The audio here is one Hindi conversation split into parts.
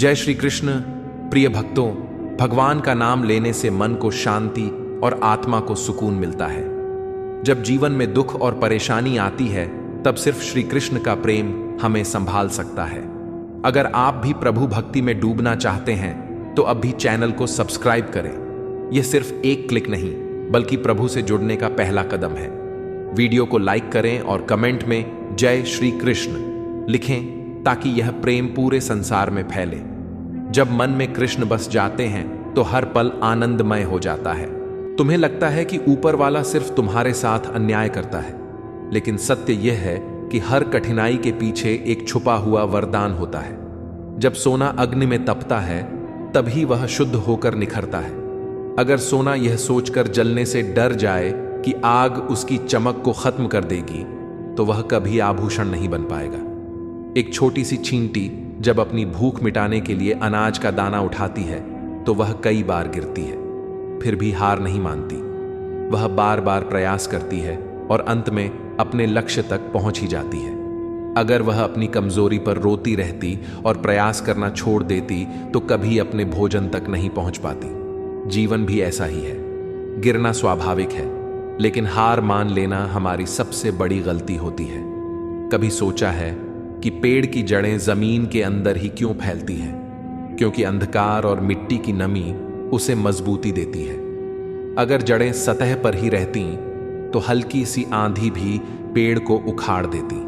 जय श्री कृष्ण। प्रिय भक्तों, भगवान का नाम लेने से मन को शांति और आत्मा को सुकून मिलता है। जब जीवन में दुख और परेशानी आती है तब सिर्फ श्री कृष्ण का प्रेम हमें संभाल सकता है। अगर आप भी प्रभु भक्ति में डूबना चाहते हैं तो अब भी चैनल को सब्सक्राइब करें। यह सिर्फ एक क्लिक नहीं बल्कि प्रभु से जुड़ने का पहला कदम है। वीडियो को लाइक करें और कमेंट में जय श्री कृष्ण लिखें ताकि यह प्रेम पूरे संसार में फैले। जब मन में कृष्ण बस जाते हैं तो हर पल आनंदमय हो जाता है। तुम्हें लगता है कि ऊपर वाला सिर्फ तुम्हारे साथ अन्याय करता है, लेकिन सत्य यह है कि हर कठिनाई के पीछे एक छुपा हुआ वरदान होता है। जब सोना अग्नि में तपता है तभी वह शुद्ध होकर निखरता है। अगर सोना यह सोचकर जलने से डर जाए कि आग उसकी चमक को खत्म कर देगी तो वह कभी आभूषण नहीं बन पाएगा। एक छोटी सी चींटी जब अपनी भूख मिटाने के लिए अनाज का दाना उठाती है तो वह कई बार गिरती है, फिर भी हार नहीं मानती। वह बार बार प्रयास करती है और अंत में अपने लक्ष्य तक पहुंच ही जाती है। अगर वह अपनी कमजोरी पर रोती रहती और प्रयास करना छोड़ देती तो कभी अपने भोजन तक नहीं पहुंच पाती। जीवन भी ऐसा ही है। गिरना स्वाभाविक है, लेकिन हार मान लेना हमारी सबसे बड़ी गलती होती है। कभी सोचा है कि पेड़ की जड़ें जमीन के अंदर ही क्यों फैलती हैं? क्योंकि अंधकार और मिट्टी की नमी उसे मजबूती देती है। अगर जड़ें सतह पर ही रहती तो हल्की सी आंधी भी पेड़ को उखाड़ देती।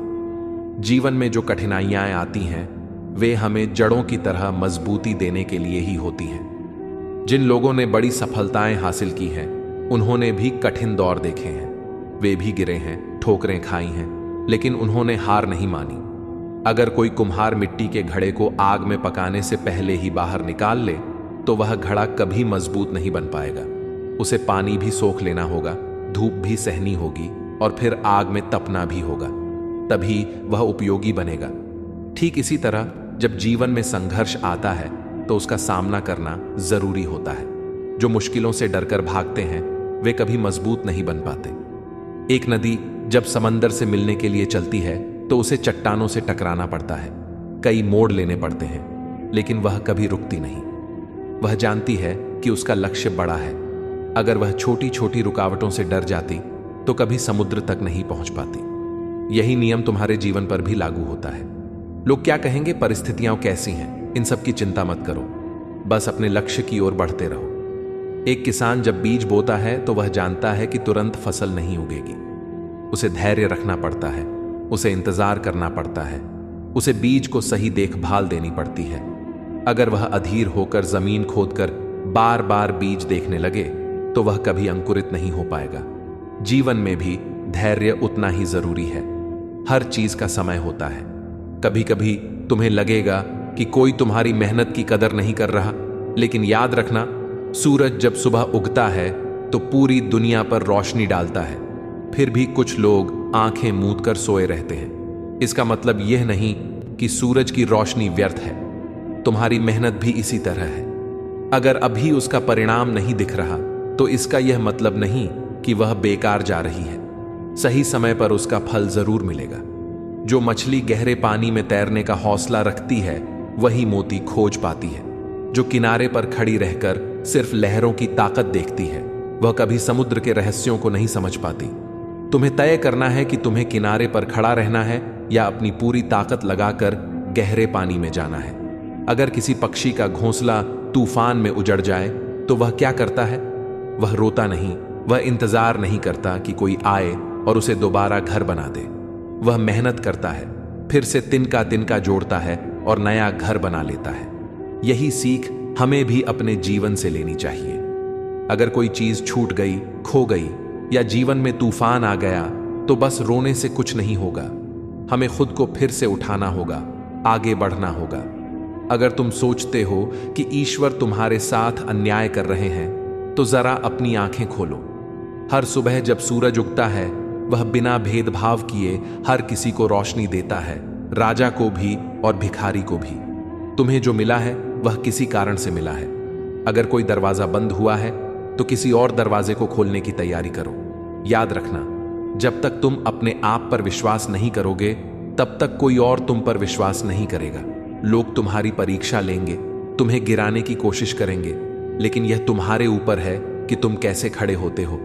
जीवन में जो कठिनाइयां आती हैं वे हमें जड़ों की तरह मजबूती देने के लिए ही होती हैं। जिन लोगों ने बड़ी सफलताएं हासिल की हैं उन्होंने भी कठिन दौर देखे हैं। वे भी गिरे हैं, ठोकरें खाई हैं, लेकिन उन्होंने हार नहीं मानी। अगर कोई कुम्हार मिट्टी के घड़े को आग में पकाने से पहले ही बाहर निकाल ले तो वह घड़ा कभी मजबूत नहीं बन पाएगा। उसे पानी भी सोख लेना होगा, धूप भी सहनी होगी और फिर आग में तपना भी होगा, तभी वह उपयोगी बनेगा। ठीक इसी तरह जब जीवन में संघर्ष आता है तो उसका सामना करना जरूरी होता है। जो मुश्किलों से डरकर भागते हैं वे कभी मजबूत नहीं बन पाते। एक नदी जब समंदर से मिलने के लिए चलती है तो उसे चट्टानों से टकराना पड़ता है, कई मोड़ लेने पड़ते हैं, लेकिन वह कभी रुकती नहीं। वह जानती है कि उसका लक्ष्य बड़ा है। अगर वह छोटी छोटी रुकावटों से डर जाती तो कभी समुद्र तक नहीं पहुंच पाती। यही नियम तुम्हारे जीवन पर भी लागू होता है। लोग क्या कहेंगे, परिस्थितियां कैसी हैं, इन सब की चिंता मत करो, बस अपने लक्ष्य की ओर बढ़ते रहो। एक किसान जब बीज बोता है तो वह जानता है कि तुरंत फसल नहीं उगेगी। उसे धैर्य रखना पड़ता है, उसे इंतजार करना पड़ता है, उसे बीज को सही देखभाल देनी पड़ती है। अगर वह अधीर होकर जमीन खोदकर बार बार बीज देखने लगे तो वह कभी अंकुरित नहीं हो पाएगा। जीवन में भी धैर्य उतना ही जरूरी है। हर चीज का समय होता है। कभी कभी तुम्हें लगेगा कि कोई तुम्हारी मेहनत की कदर नहीं कर रहा, लेकिन याद रखना, सूरज जब सुबह उगता है तो पूरी दुनिया पर रोशनी डालता है, फिर भी कुछ लोग आंखें मूंद कर सोए रहते हैं। इसका मतलब यह नहीं कि सूरज की रोशनी व्यर्थ है। तुम्हारी मेहनत भी इसी तरह है। अगर अभी उसका परिणाम नहीं दिख रहा तो इसका यह मतलब नहीं कि वह बेकार जा रही है। सही समय पर उसका फल जरूर मिलेगा। जो मछली गहरे पानी में तैरने का हौसला रखती है वही मोती खोज पाती है। जो किनारे पर खड़ी रहकर सिर्फ लहरों की ताकत देखती है वह कभी समुद्र के रहस्यों को नहीं समझ पाती। तुम्हें तय करना है कि तुम्हें किनारे पर खड़ा रहना है या अपनी पूरी ताकत लगाकर गहरे पानी में जाना है। अगर किसी पक्षी का घोंसला तूफान में उजड़ जाए तो वह क्या करता है? वह रोता नहीं, वह इंतजार नहीं करता कि कोई आए और उसे दोबारा घर बना दे। वह मेहनत करता है, फिर से तिनका तिनका जोड़ता है और नया घर बना लेता है। यही सीख हमें भी अपने जीवन से लेनी चाहिए। अगर कोई चीज छूट गई, खो गई या जीवन में तूफान आ गया तो बस रोने से कुछ नहीं होगा। हमें खुद को फिर से उठाना होगा, आगे बढ़ना होगा। अगर तुम सोचते हो कि ईश्वर तुम्हारे साथ अन्याय कर रहे हैं तो जरा अपनी आंखें खोलो। हर सुबह जब सूरज उगता है वह बिना भेदभाव किए हर किसी को रोशनी देता है, राजा को भी और भिखारी को भी। तुम्हें जो मिला है वह किसी कारण से मिला है। अगर कोई दरवाजा बंद हुआ है तो किसी और दरवाजे को खोलने की तैयारी करो। याद रखना, जब तक तुम अपने आप पर विश्वास नहीं करोगे तब तक कोई और तुम पर विश्वास नहीं करेगा। लोग तुम्हारी परीक्षा लेंगे, तुम्हें गिराने की कोशिश करेंगे, लेकिन यह तुम्हारे ऊपर है कि तुम कैसे खड़े होते हो।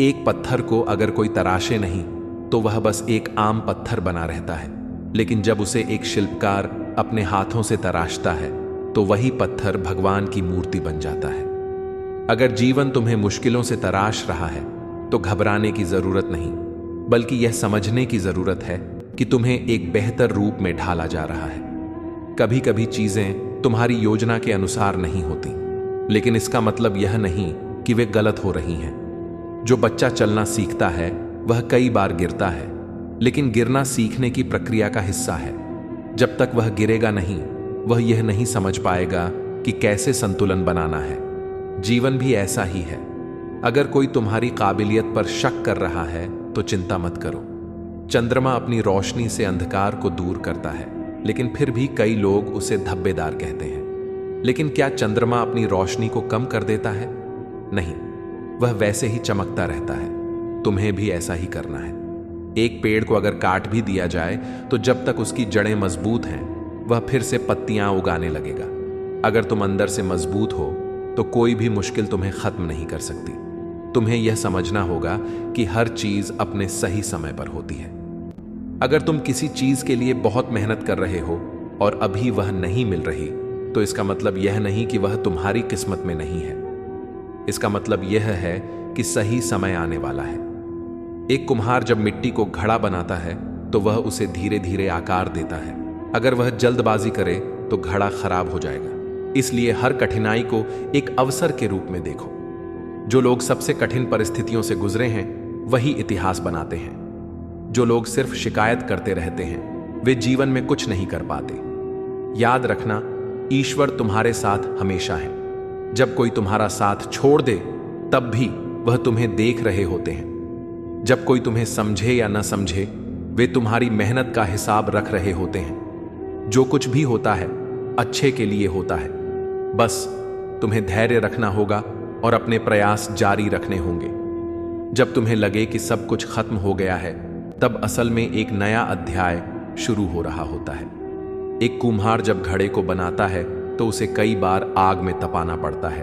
एक पत्थर को अगर कोई तराशे नहीं तो वह बस एक आम पत्थर बना रहता है, लेकिन जब उसे एक शिल्पकार अपने हाथों से तराशता है तो वही पत्थर भगवान की मूर्ति बन जाता है। अगर जीवन तुम्हें मुश्किलों से तराश रहा है तो घबराने की जरूरत नहीं, बल्कि यह समझने की जरूरत है कि तुम्हें एक बेहतर रूप में ढाला जा रहा है। कभी कभी चीजें तुम्हारी योजना के अनुसार नहीं होती, लेकिन इसका मतलब यह नहीं कि वे गलत हो रही हैं। जो बच्चा चलना सीखता है वह कई बार गिरता है, लेकिन गिरना सीखने की प्रक्रिया का हिस्सा है। जब तक वह गिरेगा नहीं, वह यह नहीं समझ पाएगा कि कैसे संतुलन बनाना है। जीवन भी ऐसा ही है। अगर कोई तुम्हारी काबिलियत पर शक कर रहा है तो चिंता मत करो। चंद्रमा अपनी रोशनी से अंधकार को दूर करता है, लेकिन फिर भी कई लोग उसे धब्बेदार कहते हैं। लेकिन क्या चंद्रमा अपनी रोशनी को कम कर देता है? नहीं, वह वैसे ही चमकता रहता है। तुम्हें भी ऐसा ही करना है। एक पेड़ को अगर काट भी दिया जाए तो जब तक उसकी जड़ें मजबूत हैं वह फिर से पत्तियां उगाने लगेगा। अगर तुम अंदर से मजबूत हो तो कोई भी मुश्किल तुम्हें खत्म नहीं कर सकती। तुम्हें यह समझना होगा कि हर चीज अपने सही समय पर होती है। अगर तुम किसी चीज के लिए बहुत मेहनत कर रहे हो और अभी वह नहीं मिल रही तो इसका मतलब यह नहीं कि वह तुम्हारी किस्मत में नहीं है। इसका मतलब यह है कि सही समय आने वाला है। एक कुम्हार जब मिट्टी को घड़ा बनाता है तो वह उसे धीरे धीरे आकार देता है। अगर वह जल्दबाजी करे तो घड़ा खराब हो जाएगा। इसलिए हर कठिनाई को एक अवसर के रूप में देखो। जो लोग सबसे कठिन परिस्थितियों से गुजरे हैं वही इतिहास बनाते हैं। जो लोग सिर्फ शिकायत करते रहते हैं वे जीवन में कुछ नहीं कर पाते। याद रखना, ईश्वर तुम्हारे साथ हमेशा है। जब कोई तुम्हारा साथ छोड़ दे तब भी वह तुम्हें देख रहे होते हैं। जब कोई तुम्हें समझे या न समझे, वे तुम्हारी मेहनत का हिसाब रख रहे होते हैं। जो कुछ भी होता है अच्छे के लिए होता है। बस तुम्हें धैर्य रखना होगा और अपने प्रयास जारी रखने होंगे। जब तुम्हें लगे कि सब कुछ खत्म हो गया है, तब असल में एक नया अध्याय शुरू हो रहा होता है। एक कुम्हार जब घड़े को बनाता है तो उसे कई बार आग में तपाना पड़ता है।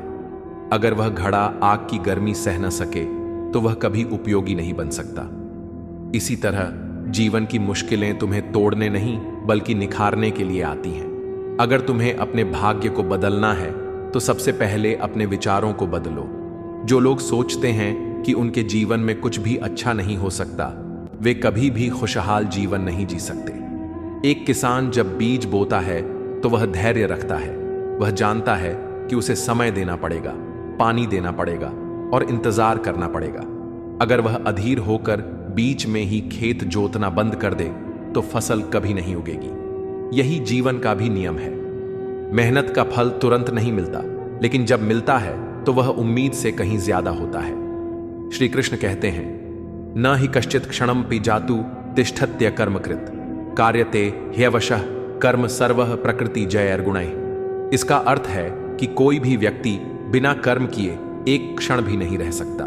अगर वह घड़ा आग की गर्मी सह न सके तो वह कभी उपयोगी नहीं बन सकता। इसी तरह जीवन की मुश्किलें तुम्हें तोड़ने नहीं बल्कि निखारने के लिए आती हैं। अगर तुम्हें अपने भाग्य को बदलना है तो सबसे पहले अपने विचारों को बदलो। जो लोग सोचते हैं कि उनके जीवन में कुछ भी अच्छा नहीं हो सकता, वे कभी भी खुशहाल जीवन नहीं जी सकते। एक किसान जब बीज बोता है तो वह धैर्य रखता है। वह जानता है कि उसे समय देना पड़ेगा, पानी देना पड़ेगा और इंतजार करना पड़ेगा। अगर वह अधीर होकर बीच में ही खेत जोतना बंद कर दे तो फसल कभी नहीं उगेगी। यही जीवन का भी नियम है। मेहनत का फल तुरंत नहीं मिलता, लेकिन जब मिलता है तो वह उम्मीद से कहीं ज्यादा होता है। श्री कृष्ण कहते हैं, न ही कश्चित क्षणम पि जातु तिष्ठत्य कर्मकृत कार्यते ह्यवशः कर्म सर्वः प्रकृति जयर्गुणैः। इसका अर्थ है कि कोई भी व्यक्ति बिना कर्म किए एक क्षण भी नहीं रह सकता।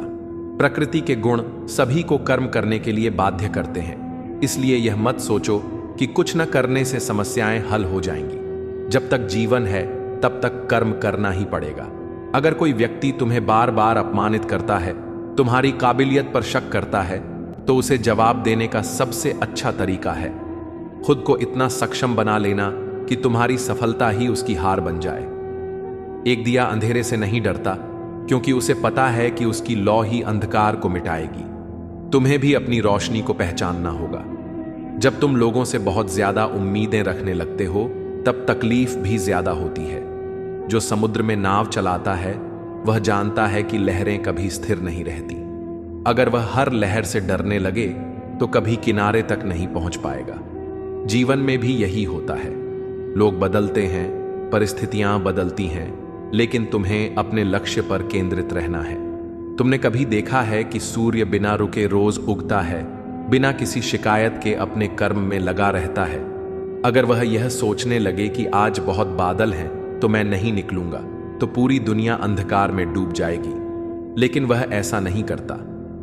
प्रकृति के गुण सभी को कर्म करने के लिए बाध्य करते हैं। इसलिए यह मत सोचो कि कुछ न करने से समस्याएं हल हो जाएंगी। जब तक जीवन है तब तक कर्म करना ही पड़ेगा। अगर कोई व्यक्ति तुम्हें बार बार अपमानित करता है, तुम्हारी काबिलियत पर शक करता है, तो उसे जवाब देने का सबसे अच्छा तरीका है खुद को इतना सक्षम बना लेना कि तुम्हारी सफलता ही उसकी हार बन जाए। एक दिया अंधेरे से नहीं डरता, क्योंकि उसे पता है कि उसकी लौ ही अंधकार को मिटाएगी। तुम्हें भी अपनी रोशनी को पहचानना होगा। जब तुम लोगों से बहुत ज्यादा उम्मीदें रखने लगते हो तब तकलीफ भी ज्यादा होती है। जो समुद्र में नाव चलाता है वह जानता है कि लहरें कभी स्थिर नहीं रहती। अगर वह हर लहर से डरने लगे तो कभी किनारे तक नहीं पहुंच पाएगा। जीवन में भी यही होता है। लोग बदलते हैं, परिस्थितियां बदलती हैं, लेकिन तुम्हें अपने लक्ष्य पर केंद्रित रहना है। तुमने कभी देखा है कि सूर्य बिना रुके रोज उगता है, बिना किसी शिकायत के अपने कर्म में लगा रहता है। अगर वह यह सोचने लगे कि आज बहुत बादल हैं तो मैं नहीं निकलूंगा, तो पूरी दुनिया अंधकार में डूब जाएगी। लेकिन वह ऐसा नहीं करता।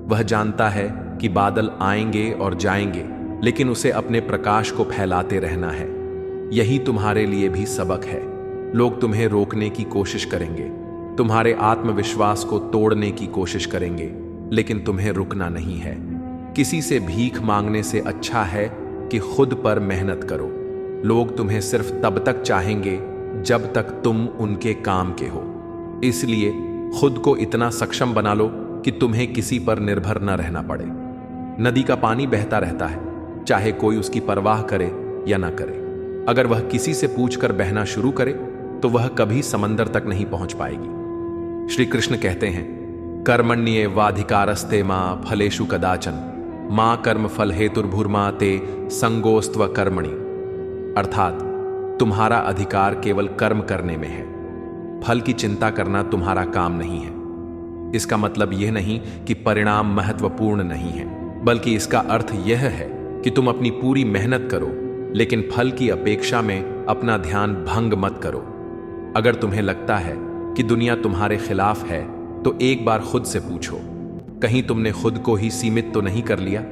वह जानता है कि बादल आएंगे और जाएंगे, लेकिन उसे अपने प्रकाश को फैलाते रहना है। यही तुम्हारे लिए भी सबक है। लोग तुम्हें रोकने की कोशिश करेंगे, तुम्हारे आत्मविश्वास को तोड़ने की कोशिश करेंगे, लेकिन तुम्हें रुकना नहीं है। किसी से भीख मांगने से अच्छा है कि खुद पर मेहनत करो। लोग तुम्हें सिर्फ तब तक चाहेंगे जब तक तुम उनके काम के हो। इसलिए खुद को इतना सक्षम बना लो कि तुम्हें किसी पर निर्भर न रहना पड़े। नदी का पानी बहता रहता है, चाहे कोई उसकी परवाह करे या ना करे। अगर वह किसी से पूछकर बहना शुरू करे तो वह कभी समंदर तक नहीं पहुंच पाएगी। श्री कृष्ण कहते हैं, कर्मण्येवाधिकारस्ते मां फलेषु कदाचन मां कर्म फल हेतुर्भुर्मा ते संगोस्त्व कर्मणि। अर्थात तुम्हारा अधिकार केवल कर्म करने में है, फल की चिंता करना तुम्हारा काम नहीं है। इसका मतलब यह नहीं कि परिणाम महत्वपूर्ण नहीं है, बल्कि इसका अर्थ यह है कि तुम अपनी पूरी मेहनत करो, लेकिन फल की अपेक्षा में अपना ध्यान भंग मत करो। अगर तुम्हें लगता है कि दुनिया तुम्हारे खिलाफ है तो एक बार खुद से पूछो, कहीं तुमने खुद को ही सीमित तो नहीं कर लिया?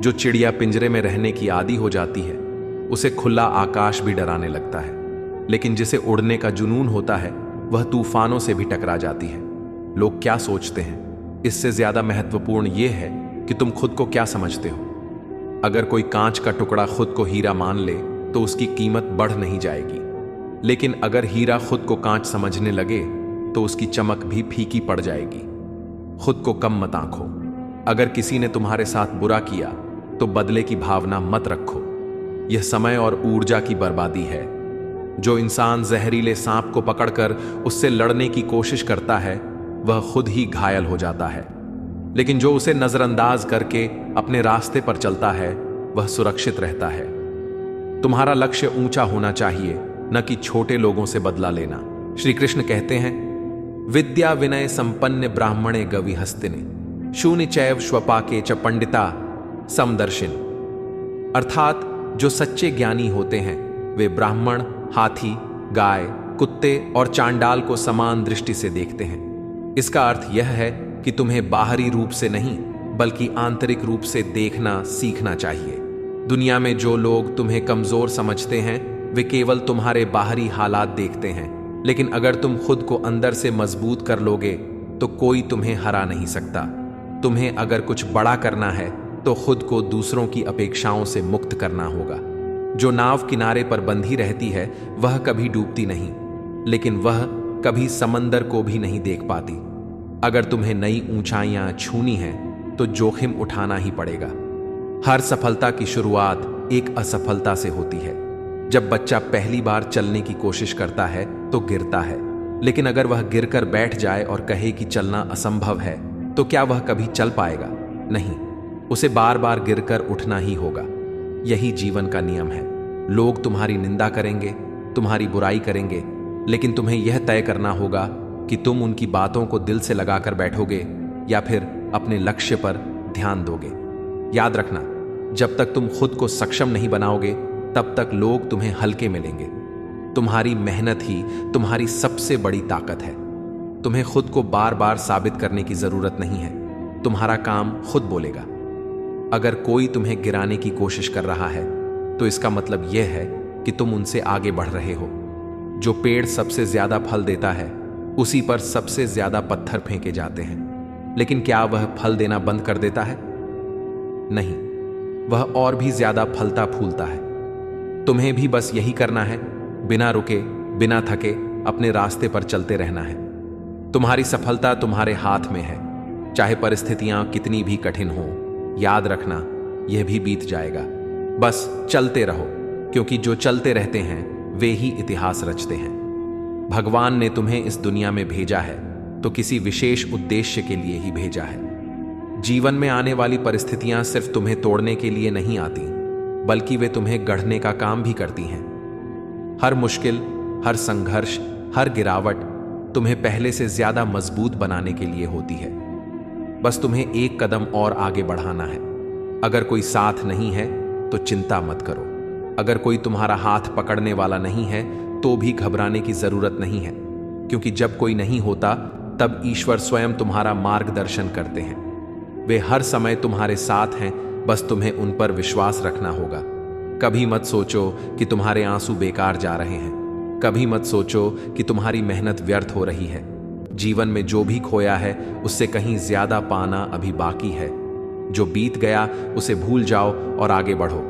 जो चिड़िया पिंजरे में रहने की आदी हो जाती है उसे खुला आकाश भी डराने लगता है, लेकिन जिसे उड़ने का जुनून होता है वह तूफानों से भी टकरा जाती है। लोग क्या सोचते हैं, इससे ज्यादा महत्वपूर्ण यह है कि तुम खुद को क्या समझते हो। अगर कोई कांच का टुकड़ा खुद को हीरा मान ले तो उसकी कीमत बढ़ नहीं जाएगी, लेकिन अगर हीरा खुद को कांच समझने लगे तो उसकी चमक भी फीकी पड़ जाएगी। खुद को कम मत आंको। अगर किसी ने तुम्हारे साथ बुरा किया तो बदले की भावना मत रखो, यह समय और ऊर्जा की बर्बादी है। जो इंसान जहरीले सांप को पकड़कर उससे लड़ने की कोशिश करता है वह खुद ही घायल हो जाता है, लेकिन जो उसे नजरअंदाज करके अपने रास्ते पर चलता है वह सुरक्षित रहता है। तुम्हारा लक्ष्य ऊंचा होना चाहिए, न कि छोटे लोगों से बदला लेना। श्री कृष्ण कहते हैं, विद्या विनय संपन्न ब्राह्मणे गवि हस्तिने शून्य चैव स्वपाके च पंडिता समदर्शिन। अर्थात जो सच्चे ज्ञानी होते हैं वे ब्राह्मण, हाथी, गाय, कुत्ते और चांडाल को समान दृष्टि से देखते हैं। इसका अर्थ यह है कि तुम्हें बाहरी रूप से नहीं बल्कि आंतरिक रूप से देखना सीखना चाहिए। दुनिया में जो लोग तुम्हें कमजोर समझते हैं वे केवल तुम्हारे बाहरी हालात देखते हैं, लेकिन अगर तुम खुद को अंदर से मजबूत कर लोगे तो कोई तुम्हें हरा नहीं सकता। तुम्हें अगर कुछ बड़ा करना है तो खुद को दूसरों की अपेक्षाओं से मुक्त करना होगा। जो नाव किनारे पर बंधी रहती है वह कभी डूबती नहीं, लेकिन वह कभी समंदर को भी नहीं देख पाती। अगर तुम्हें नई ऊंचाइयां छूनी हैं तो जोखिम उठाना ही पड़ेगा। हर सफलता की शुरुआत एक असफलता से होती है। जब बच्चा पहली बार चलने की कोशिश करता है तो गिरता है, लेकिन अगर वह गिरकर बैठ जाए और कहे कि चलना असंभव है तो क्या वह कभी चल पाएगा? नहीं, उसे बार बार गिरकर उठना ही होगा। यही जीवन का नियम है। लोग तुम्हारी निंदा करेंगे, तुम्हारी बुराई करेंगे, लेकिन तुम्हें यह तय करना होगा कि तुम उनकी बातों को दिल से लगाकर बैठोगे या फिर अपने लक्ष्य पर ध्यान दोगे। याद रखना, जब तक तुम खुद को सक्षम नहीं बनाओगे तब तक लोग तुम्हें हल्के मिलेंगे। तुम्हारी मेहनत ही तुम्हारी सबसे बड़ी ताकत है। तुम्हें खुद को बार बार साबित करने की जरूरत नहीं है, तुम्हारा काम खुद बोलेगा। अगर कोई तुम्हें गिराने की कोशिश कर रहा है तो इसका मतलब यह है कि तुम उनसे आगे बढ़ रहे हो। जो पेड़ सबसे ज्यादा फल देता है उसी पर सबसे ज्यादा पत्थर फेंके जाते हैं, लेकिन क्या वह फल देना बंद कर देता है? नहीं, वह और भी ज्यादा फलता फूलता है। तुम्हें भी बस यही करना है, बिना रुके बिना थके अपने रास्ते पर चलते रहना है। तुम्हारी सफलता तुम्हारे हाथ में है, चाहे परिस्थितियां कितनी भी कठिन हो। याद रखना, यह भी बीत जाएगा। बस चलते रहो, क्योंकि जो चलते रहते हैं वे ही इतिहास रचते हैं। भगवान ने तुम्हें इस दुनिया में भेजा है तो किसी विशेष उद्देश्य के लिए ही भेजा है। जीवन में आने वाली परिस्थितियां सिर्फ तुम्हें तोड़ने के लिए नहीं आती, बल्कि वे तुम्हें गढ़ने का काम भी करती हैं। हर मुश्किल, हर संघर्ष, हर गिरावट तुम्हें पहले से ज्यादा मजबूत बनाने के लिए होती है। बस तुम्हें एक कदम और आगे बढ़ाना है। अगर कोई साथ नहीं है तो चिंता मत करो। अगर कोई तुम्हारा हाथ पकड़ने वाला नहीं है तो भी घबराने की जरूरत नहीं है, क्योंकि जब कोई नहीं होता तब ईश्वर स्वयं तुम्हारा मार्गदर्शन करते हैं। वे हर समय तुम्हारे साथ हैं, बस तुम्हें उन पर विश्वास रखना होगा। कभी मत सोचो कि तुम्हारे आंसू बेकार जा रहे हैं। कभी मत सोचो कि तुम्हारी मेहनत व्यर्थ हो रही है। जीवन में जो भी खोया है उससे कहीं ज्यादा पाना अभी बाकी है। जो बीत गया उसे भूल जाओ और आगे बढ़ो,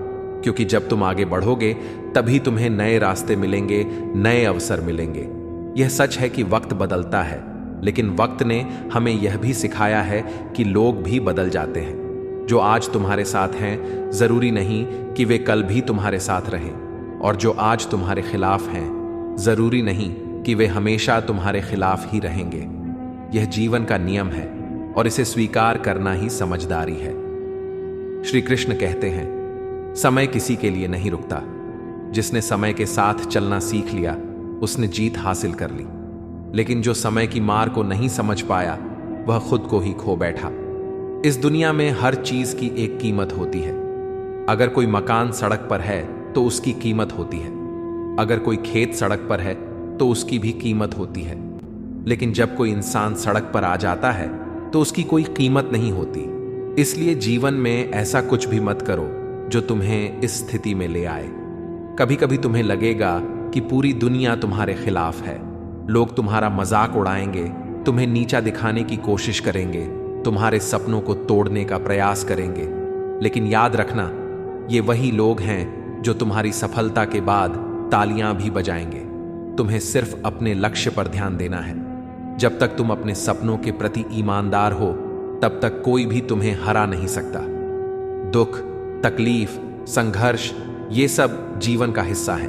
क्योंकि जब तुम आगे बढ़ोगे तभी तुम्हें नए रास्ते मिलेंगे, नए अवसर मिलेंगे। यह सच है कि वक्त बदलता है, लेकिन वक्त ने हमें यह भी सिखाया है कि लोग भी बदल जाते हैं। जो आज तुम्हारे साथ हैं जरूरी नहीं कि वे कल भी तुम्हारे साथ रहें, और जो आज तुम्हारे खिलाफ हैं जरूरी नहीं कि वे हमेशा तुम्हारे खिलाफ ही रहेंगे। यह जीवन का नियम है और इसे स्वीकार करना ही समझदारी है। श्री कृष्ण कहते हैं, समय किसी के लिए नहीं रुकता। जिसने समय के साथ चलना सीख लिया उसने जीत हासिल कर ली, लेकिन जो समय की मार को नहीं समझ पाया वह खुद को ही खो बैठा। इस दुनिया में हर चीज की एक कीमत होती है। अगर कोई मकान सड़क पर है तो उसकी कीमत होती है। अगर कोई खेत सड़क पर है तो उसकी भी कीमत होती है। लेकिन जब कोई इंसान सड़क पर आ जाता है तो उसकी कोई कीमत नहीं होती। इसलिए जीवन में ऐसा कुछ भी मत करो जो तुम्हें इस स्थिति में ले आए। कभी कभी तुम्हें लगेगा कि पूरी दुनिया तुम्हारे खिलाफ है। लोग तुम्हारा मजाक उड़ाएंगे, तुम्हें नीचा दिखाने की कोशिश करेंगे, तुम्हारे सपनों को तोड़ने का प्रयास करेंगे। लेकिन याद रखना, ये वही लोग हैं जो तुम्हारी सफलता के बाद तालियां भी बजाएंगे। तुम्हें सिर्फ अपने लक्ष्य पर ध्यान देना है। जब तक तुम अपने सपनों के प्रति ईमानदार हो तब तक कोई भी तुम्हें हरा नहीं सकता। दुख, तकलीफ, संघर्ष, ये सब जीवन का हिस्सा है।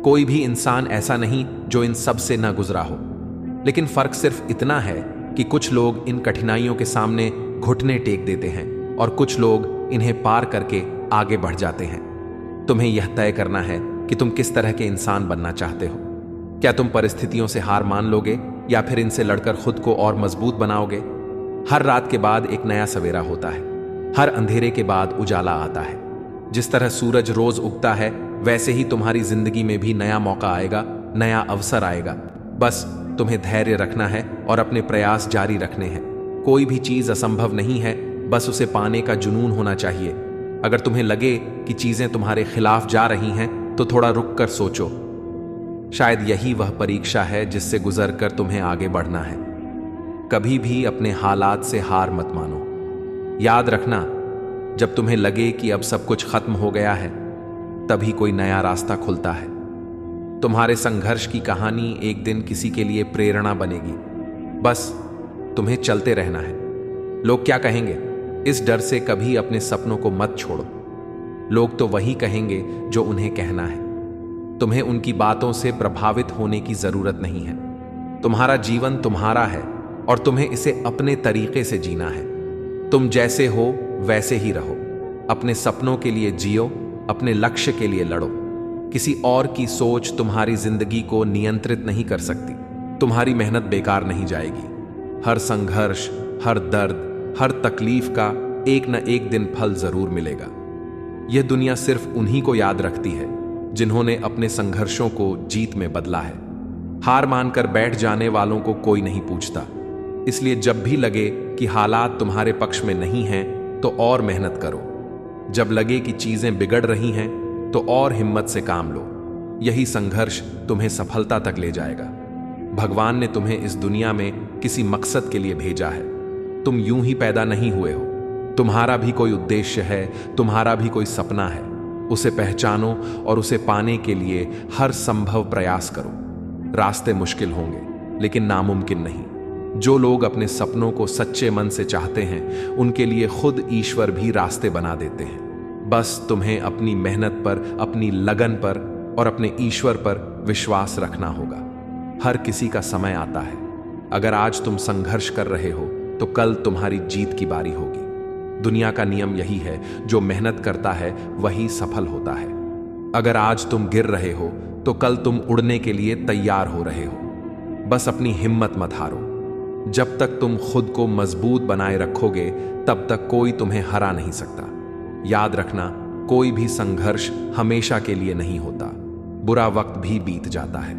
कोई भी इंसान ऐसा नहीं जो इन सब से न गुजरा हो। लेकिन फर्क सिर्फ इतना है कि कुछ लोग इन कठिनाइयों के सामने घुटने टेक देते हैं और कुछ लोग इन्हें पार करके आगे बढ़ जाते हैं। तुम्हें यह तय करना है कि तुम किस तरह के इंसान बनना चाहते हो। क्या तुम परिस्थितियों से हार मान लोगे या फिर इनसे लड़कर खुद को और मजबूत बनाओगे? हर रात के बाद एक नया सवेरा होता है। हर अंधेरे के बाद उजाला आता है। जिस तरह सूरज रोज उगता है वैसे ही तुम्हारी जिंदगी में भी नया मौका आएगा, नया अवसर आएगा। बस तुम्हें धैर्य रखना है और अपने प्रयास जारी रखने हैं। कोई भी चीज असंभव नहीं है, बस उसे पाने का जुनून होना चाहिए। अगर तुम्हें लगे कि चीजें तुम्हारे खिलाफ जा रही हैं तो थोड़ा रुक कर सोचो। शायद यही वह परीक्षा है जिससे गुजरकर तुम्हें आगे बढ़ना है। कभी भी अपने हालात से हार मत मानो। याद रखना, जब तुम्हें लगे कि अब सब कुछ खत्म हो गया है तभी कोई नया रास्ता खुलता है। तुम्हारे संघर्ष की कहानी एक दिन किसी के लिए प्रेरणा बनेगी। बस तुम्हें चलते रहना है। लोग क्या कहेंगे, इस डर से कभी अपने सपनों को मत छोड़ो। लोग तो वही कहेंगे जो उन्हें कहना है। तुम्हें उनकी बातों से प्रभावित होने की जरूरत नहीं है। तुम्हारा जीवन तुम्हारा है और तुम्हें इसे अपने तरीके से जीना है। तुम जैसे हो वैसे ही रहो। अपने सपनों के लिए जियो, अपने लक्ष्य के लिए लड़ो। किसी और की सोच तुम्हारी जिंदगी को नियंत्रित नहीं कर सकती। तुम्हारी मेहनत बेकार नहीं जाएगी। हर संघर्ष, हर दर्द, हर तकलीफ का एक न एक दिन फल जरूर मिलेगा। यह दुनिया सिर्फ उन्हीं को याद रखती है जिन्होंने अपने संघर्षों को जीत में बदला है। हार मानकर बैठ जाने वालों को कोई नहीं पूछता। इसलिए जब भी लगे कि हालात तुम्हारे पक्ष में नहीं हैं तो और मेहनत करो। जब लगे कि चीजें बिगड़ रही हैं तो और हिम्मत से काम लो। यही संघर्ष तुम्हें सफलता तक ले जाएगा। भगवान ने तुम्हें इस दुनिया में किसी मकसद के लिए भेजा है। तुम यूं ही पैदा नहीं हुए हो। तुम्हारा भी कोई उद्देश्य है, तुम्हारा भी कोई सपना है। उसे पहचानो और उसे पाने के लिए हर संभव प्रयास करो। रास्ते मुश्किल होंगे लेकिन नामुमकिन नहीं। जो लोग अपने सपनों को सच्चे मन से चाहते हैं उनके लिए खुद ईश्वर भी रास्ते बना देते हैं। बस तुम्हें अपनी मेहनत पर, अपनी लगन पर और अपने ईश्वर पर विश्वास रखना होगा। हर किसी का समय आता है। अगर आज तुम संघर्ष कर रहे हो तो कल तुम्हारी जीत की बारी होगी। दुनिया का नियम यही है, जो मेहनत करता है वही सफल होता है। अगर आज तुम गिर रहे हो तो कल तुम उड़ने के लिए तैयार हो रहे हो। बस अपनी हिम्मत मत हारो। जब तक तुम खुद को मजबूत बनाए रखोगे तब तक कोई तुम्हें हरा नहीं सकता। याद रखना, कोई भी संघर्ष हमेशा के लिए नहीं होता। बुरा वक्त भी बीत जाता है,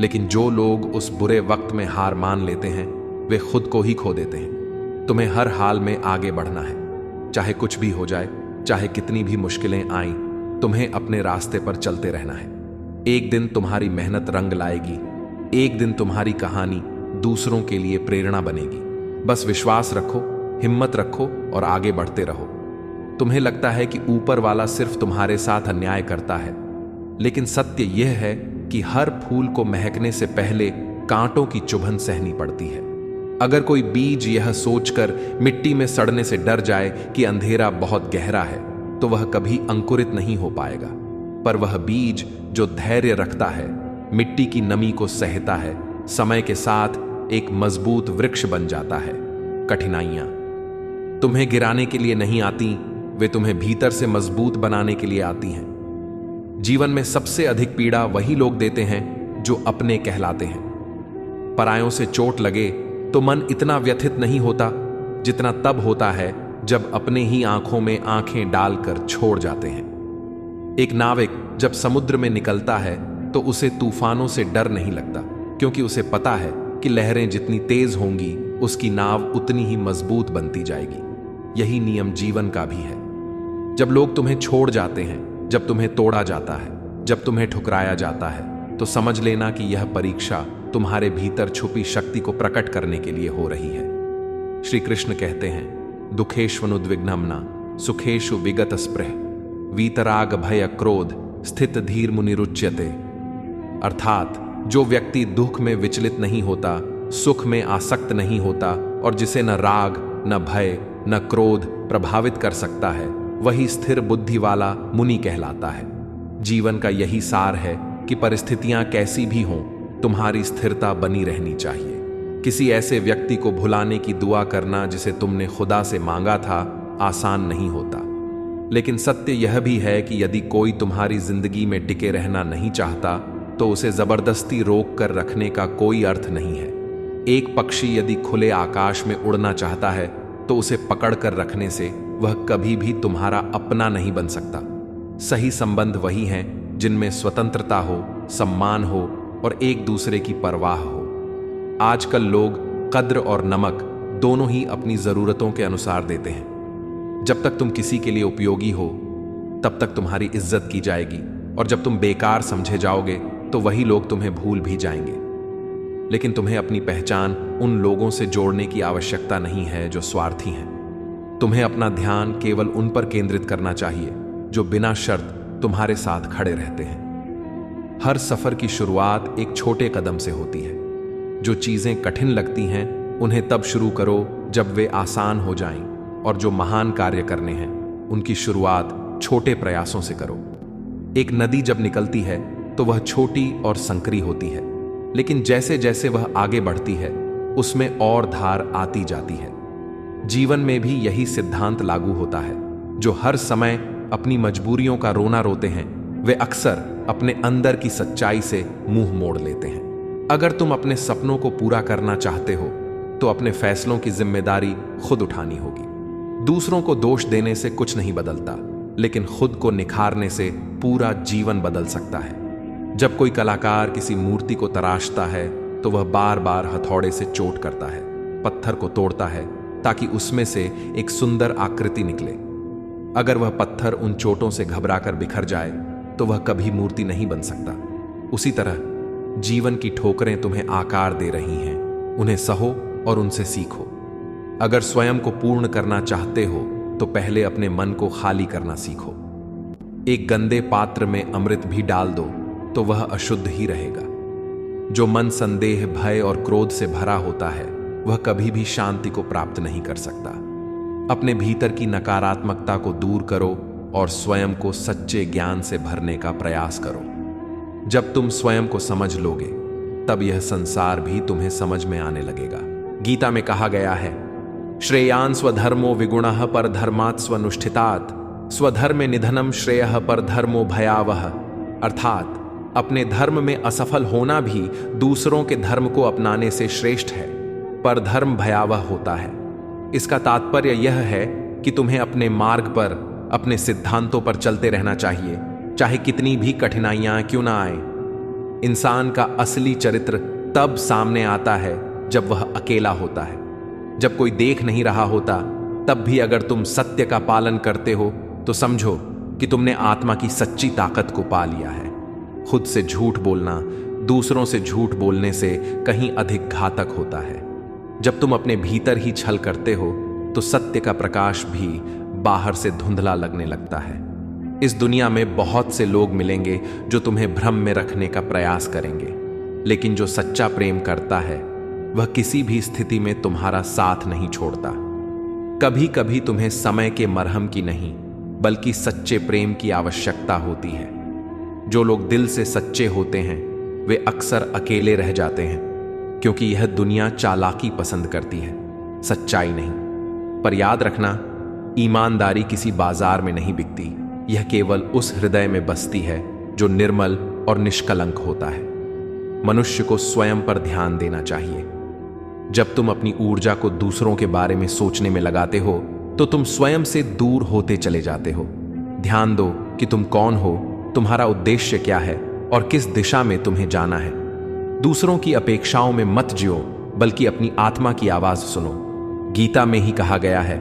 लेकिन जो लोग उस बुरे वक्त में हार मान लेते हैं वे खुद को ही खो देते हैं। तुम्हें हर हाल में आगे बढ़ना है। चाहे कुछ भी हो जाए, चाहे कितनी भी मुश्किलें आएं, तुम्हें अपने रास्ते पर चलते रहना है। एक दिन तुम्हारी मेहनत रंग लाएगी, एक दिन तुम्हारी कहानी दूसरों के लिए प्रेरणा बनेगी। बस विश्वास रखो, हिम्मत रखो और आगे बढ़ते रहो। तुम्हें लगता है कि ऊपर वाला सिर्फ तुम्हारे साथ अन्याय करता है, लेकिन सत्य यह है कि हर फूल को महकने से पहले कांटों की चुभन सहनी पड़ती है। अगर कोई बीज यह सोचकर मिट्टी में सड़ने से डर जाए कि अंधेरा बहुत गहरा है, तो वह कभी अंकुरित नहीं हो पाएगा। पर वह बीज जो धैर्य रखता है, मिट्टी की नमी को सहता है, समय के साथ एक मजबूत वृक्ष बन जाता है। कठिनाइयां तुम्हें गिराने के लिए नहीं आती, वे तुम्हें भीतर से मजबूत बनाने के लिए आती हैं। जीवन में सबसे अधिक पीड़ा वही लोग देते हैं जो अपने कहलाते हैं। परायों से चोट लगे तो मन इतना व्यथित नहीं होता जितना तब होता है जब अपने ही आंखों में आंखें डालकर छोड़ जाते हैं। एक नाविक जब समुद्र में निकलता है तो उसे तूफानों से डर नहीं लगता, क्योंकि उसे पता है कि लहरें जितनी तेज होंगी उसकी नाव उतनी ही मजबूत बनती जाएगी। यही नियम जीवन का भी है। जब लोग तुम्हें छोड़ जाते हैं, जब तुम्हें तोड़ा जाता है, जब तुम्हें ठुकराया जाता है, तो समझ लेना कि यह परीक्षा तुम्हारे भीतर छुपी शक्ति को प्रकट करने के लिए हो रही है। श्री कृष्ण कहते हैं, दुखेष्वनुद्विग्नम न सुखेषु विगत स्पृह वीतराग भय क्रोध स्थित धीर मुनिरुच्यते। अर्थात जो व्यक्ति दुख में विचलित नहीं होता, सुख में आसक्त नहीं होता और जिसे न राग, न भय, न क्रोध प्रभावित कर सकता है, वही स्थिर बुद्धि वाला मुनि कहलाता है। जीवन का यही सार है कि परिस्थितियां कैसी भी हों, तुम्हारी स्थिरता बनी रहनी चाहिए। किसी ऐसे व्यक्ति को भुलाने की दुआ करना जिसे तुमने खुदा से मांगा था, आसान नहीं होता। लेकिन सत्य यह भी है कि यदि कोई तुम्हारी जिंदगी में टिके रहना नहीं चाहता, तो उसे जबरदस्ती रोक कर रखने का कोई अर्थ नहीं है। एक पक्षी यदि खुले आकाश में उड़ना चाहता है, तो उसे पकड़ कर रखने से वह कभी भी तुम्हारा अपना नहीं बन सकता। सही संबंध वही हैं जिनमें स्वतंत्रता हो, सम्मान हो और एक दूसरे की परवाह हो। आजकल लोग कद्र और नमक दोनों ही अपनी जरूरतों के अनुसार देते हैं। जब तक तुम किसी के लिए उपयोगी हो, तब तक तुम्हारी इज्जत की जाएगी, और जब तुम बेकार समझे जाओगे तो वही लोग तुम्हें भूल भी जाएंगे। लेकिन तुम्हें अपनी पहचान उन लोगों से जोड़ने की आवश्यकता नहीं है जो स्वार्थी हैं। तुम्हें अपना ध्यान केवल उन पर केंद्रित करना चाहिए जो बिना शर्त तुम्हारे साथ खड़े रहते हैं। हर सफर की शुरुआत एक छोटे कदम से होती है। जो चीजें कठिन लगती हैं, उन्हें तब शुरू करो जब वे आसान हो जाएं, और जो महान कार्य करने हैं, उनकी शुरुआत छोटे प्रयासों से करो। एक नदी जब निकलती है तो वह छोटी और संकरी होती है, लेकिन जैसे जैसे वह आगे बढ़ती है, उसमें और धार आती जाती है। जीवन में भी यही सिद्धांत लागू होता है। जो हर समय अपनी मजबूरियों का रोना रोते हैं, वे अक्सर अपने अंदर की सच्चाई से मुंह मोड़ लेते हैं। अगर तुम अपने सपनों को पूरा करना चाहते हो, तो अपने फैसलों की जिम्मेदारी खुद उठानी होगी। दूसरों को दोष देने से कुछ नहीं बदलता, लेकिन खुद को निखारने से पूरा जीवन बदल सकता है। जब कोई कलाकार किसी मूर्ति को तराशता है, तो वह बार बार हथौड़े से चोट करता है, पत्थर को तोड़ता है, ताकि उसमें से एक सुंदर आकृति निकले। अगर वह पत्थर उन चोटों से घबराकर बिखर जाए, तो वह कभी मूर्ति नहीं बन सकता। उसी तरह जीवन की ठोकरें तुम्हें आकार दे रही हैं, उन्हें सहो और उनसे सीखो। अगर स्वयं को पूर्ण करना चाहते हो, तो पहले अपने मन को खाली करना सीखो। एक गंदे पात्र में अमृत भी डाल दो तो वह अशुद्ध ही रहेगा। जो मन संदेह, भय और क्रोध से भरा होता है, वह कभी भी शांति को प्राप्त नहीं कर सकता। अपने भीतर की नकारात्मकता को दूर करो और स्वयं को सच्चे ज्ञान से भरने का प्रयास करो। जब तुम स्वयं को समझ लोगे, तब यह संसार भी तुम्हें समझ में आने लगेगा। गीता में कहा गया है, श्रेयान् स्वधर्मो विगुणः पर धर्मात् स्वनुष्ठितात् स्वधर्मे निधनम श्रेयः पर धर्मो भयावह। अर्थात अपने धर्म में असफल होना भी दूसरों के धर्म को अपनाने से श्रेष्ठ है, पर धर्म भयावह होता है। इसका तात्पर्य यह है कि तुम्हें अपने मार्ग पर, अपने सिद्धांतों पर चलते रहना चाहिए, चाहे कितनी भी कठिनाइयां क्यों ना आए। इंसान का असली चरित्र तब सामने आता है जब वह अकेला होता है। जब कोई देख नहीं रहा होता, तब भी अगर तुम सत्य का पालन करते हो, तो समझो कि कि तुमने आत्मा की सच्ची ताकत को पा लिया है। खुद से झूठ बोलना दूसरों से झूठ बोलने से कहीं अधिक घातक होता है। जब तुम अपने भीतर ही छल करते हो तो सत्य का प्रकाश भी बाहर से धुंधला लगने लगता है। इस दुनिया में बहुत से लोग मिलेंगे जो तुम्हें भ्रम में रखने का प्रयास करेंगे, लेकिन जो सच्चा प्रेम करता है वह किसी भी स्थिति में तुम्हारा साथ नहीं छोड़ता। कभी कभी तुम्हें समय के मरहम की नहीं बल्कि सच्चे प्रेम की आवश्यकता होती है। जो लोग दिल से सच्चे होते हैं वे अक्सर अकेले रह जाते हैं, क्योंकि यह दुनिया चालाकी पसंद करती है, सच्चाई नहीं। पर याद रखना, ईमानदारी किसी बाजार में नहीं बिकती, यह केवल उस हृदय में बसती है जो निर्मल और निष्कलंक होता है। मनुष्य को स्वयं पर ध्यान देना चाहिए। जब तुम अपनी ऊर्जा को दूसरों के बारे में सोचने में लगाते हो तो तुम स्वयं से दूर होते चले जाते हो। ध्यान दो कि तुम कौन हो, तुम्हारा उद्देश्य क्या है और किस दिशा में तुम्हें जाना है। दूसरों की अपेक्षाओं में मत जियो, बल्कि अपनी आत्मा की आवाज सुनो। गीता में ही कहा गया है,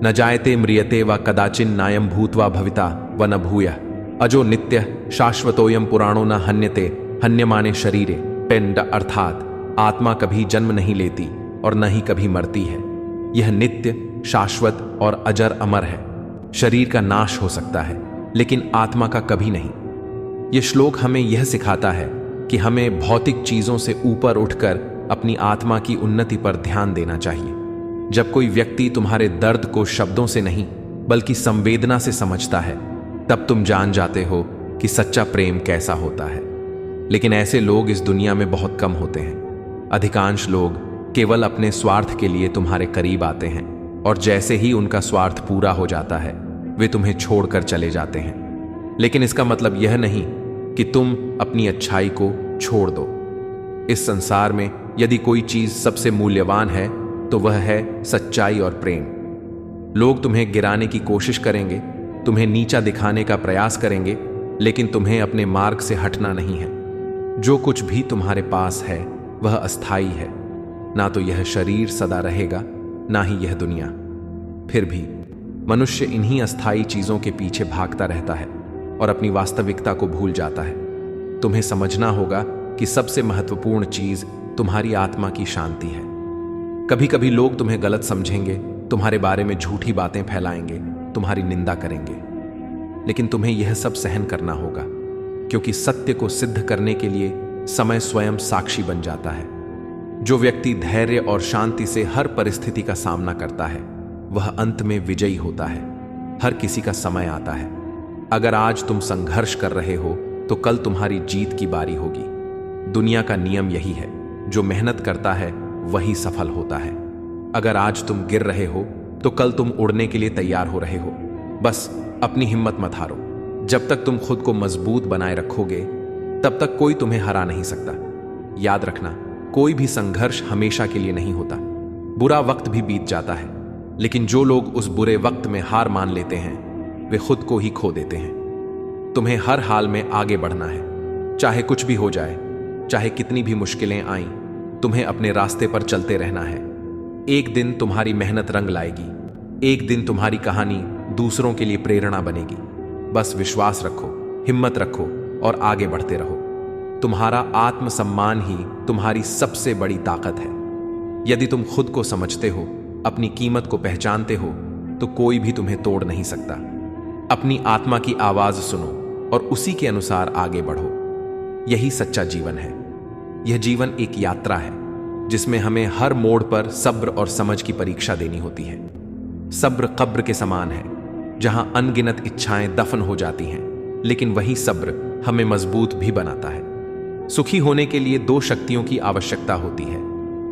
न जायते म्रियते व कदाचिन नायम भूत्वा भविता व न भूयः अजो नित्य शाश्वतोयम पुराणो न हन्यते हन्यमाने शरीरे। पिंड अर्थात आत्मा कभी जन्म नहीं लेती और न ही कभी मरती है। यह नित्य, शाश्वत और अजर अमर है। शरीर का नाश हो सकता है लेकिन आत्मा का कभी नहीं। यह श्लोक हमें यह सिखाता है कि हमें भौतिक चीजों से ऊपर उठकर अपनी आत्मा की उन्नति पर ध्यान देना चाहिए। जब कोई व्यक्ति तुम्हारे दर्द को शब्दों से नहीं बल्कि संवेदना से समझता है, तब तुम जान जाते हो कि सच्चा प्रेम कैसा होता है। लेकिन ऐसे लोग इस दुनिया में बहुत कम होते हैं। अधिकांश लोग केवल अपने स्वार्थ के लिए तुम्हारे करीब आते हैं और जैसे ही उनका स्वार्थ पूरा हो जाता है वे तुम्हें छोड़कर चले जाते हैं। लेकिन इसका मतलब यह नहीं कि तुम अपनी अच्छाई को छोड़ दो। इस संसार में यदि कोई चीज सबसे मूल्यवान है तो वह है सच्चाई और प्रेम। लोग तुम्हें गिराने की कोशिश करेंगे, तुम्हें नीचा दिखाने का प्रयास करेंगे, लेकिन तुम्हें अपने मार्ग से हटना नहीं है। जो कुछ भी तुम्हारे पास है वह अस्थाई है। ना तो यह शरीर सदा रहेगा, ना ही यह दुनिया। फिर भी मनुष्य इन्हीं अस्थाई चीजों के पीछे भागता रहता है और अपनी वास्तविकता को भूल जाता है। तुम्हें समझना होगा कि सबसे महत्वपूर्ण चीज तुम्हारी आत्मा की शांति है। कभी कभी लोग तुम्हें गलत समझेंगे, तुम्हारे बारे में झूठी बातें फैलाएंगे, तुम्हारी निंदा करेंगे, लेकिन तुम्हें यह सब सहन करना होगा, क्योंकि सत्य को सिद्ध करने के लिए समय स्वयं साक्षी बन जाता है। जो व्यक्ति धैर्य और शांति से हर परिस्थिति का सामना करता है वह अंत में विजयी होता है। हर किसी का समय आता है। अगर आज तुम संघर्ष कर रहे हो तो कल तुम्हारी जीत की बारी होगी। दुनिया का नियम यही है, जो मेहनत करता है वही सफल होता है। अगर आज तुम गिर रहे हो तो कल तुम उड़ने के लिए तैयार हो रहे हो। बस अपनी हिम्मत मत हारो। जब तक तुम खुद को मजबूत बनाए रखोगे तब तक कोई तुम्हें हरा नहीं सकता। याद रखना, कोई भी संघर्ष हमेशा के लिए नहीं होता। बुरा वक्त भी बीत जाता है, लेकिन जो लोग उस बुरे वक्त में हार मान लेते हैं वे खुद को ही खो देते हैं। तुम्हें हर हाल में आगे बढ़ना है, चाहे कुछ भी हो जाए, चाहे कितनी भी मुश्किलें आईं, तुम्हें अपने रास्ते पर चलते रहना है। एक दिन तुम्हारी मेहनत रंग लाएगी, एक दिन तुम्हारी कहानी दूसरों के लिए प्रेरणा बनेगी। बस विश्वास रखो, हिम्मत रखो और आगे बढ़ते रहो। तुम्हारा आत्मसम्मान ही तुम्हारी सबसे बड़ी ताकत है। यदि तुम खुद को समझते हो, अपनी कीमत को पहचानते हो, तो कोई भी तुम्हें तोड़ नहीं सकता। अपनी आत्मा की आवाज सुनो और उसी के अनुसार आगे बढ़ो। यही सच्चा जीवन है। यह जीवन एक यात्रा है जिसमें हमें हर मोड़ पर सब्र और समझ की परीक्षा देनी होती है। सब्र कब्र के समान है, जहां अनगिनत इच्छाएं दफन हो जाती हैं, लेकिन वही सब्र हमें मजबूत भी बनाता है। सुखी होने के लिए दो शक्तियों की आवश्यकता होती है,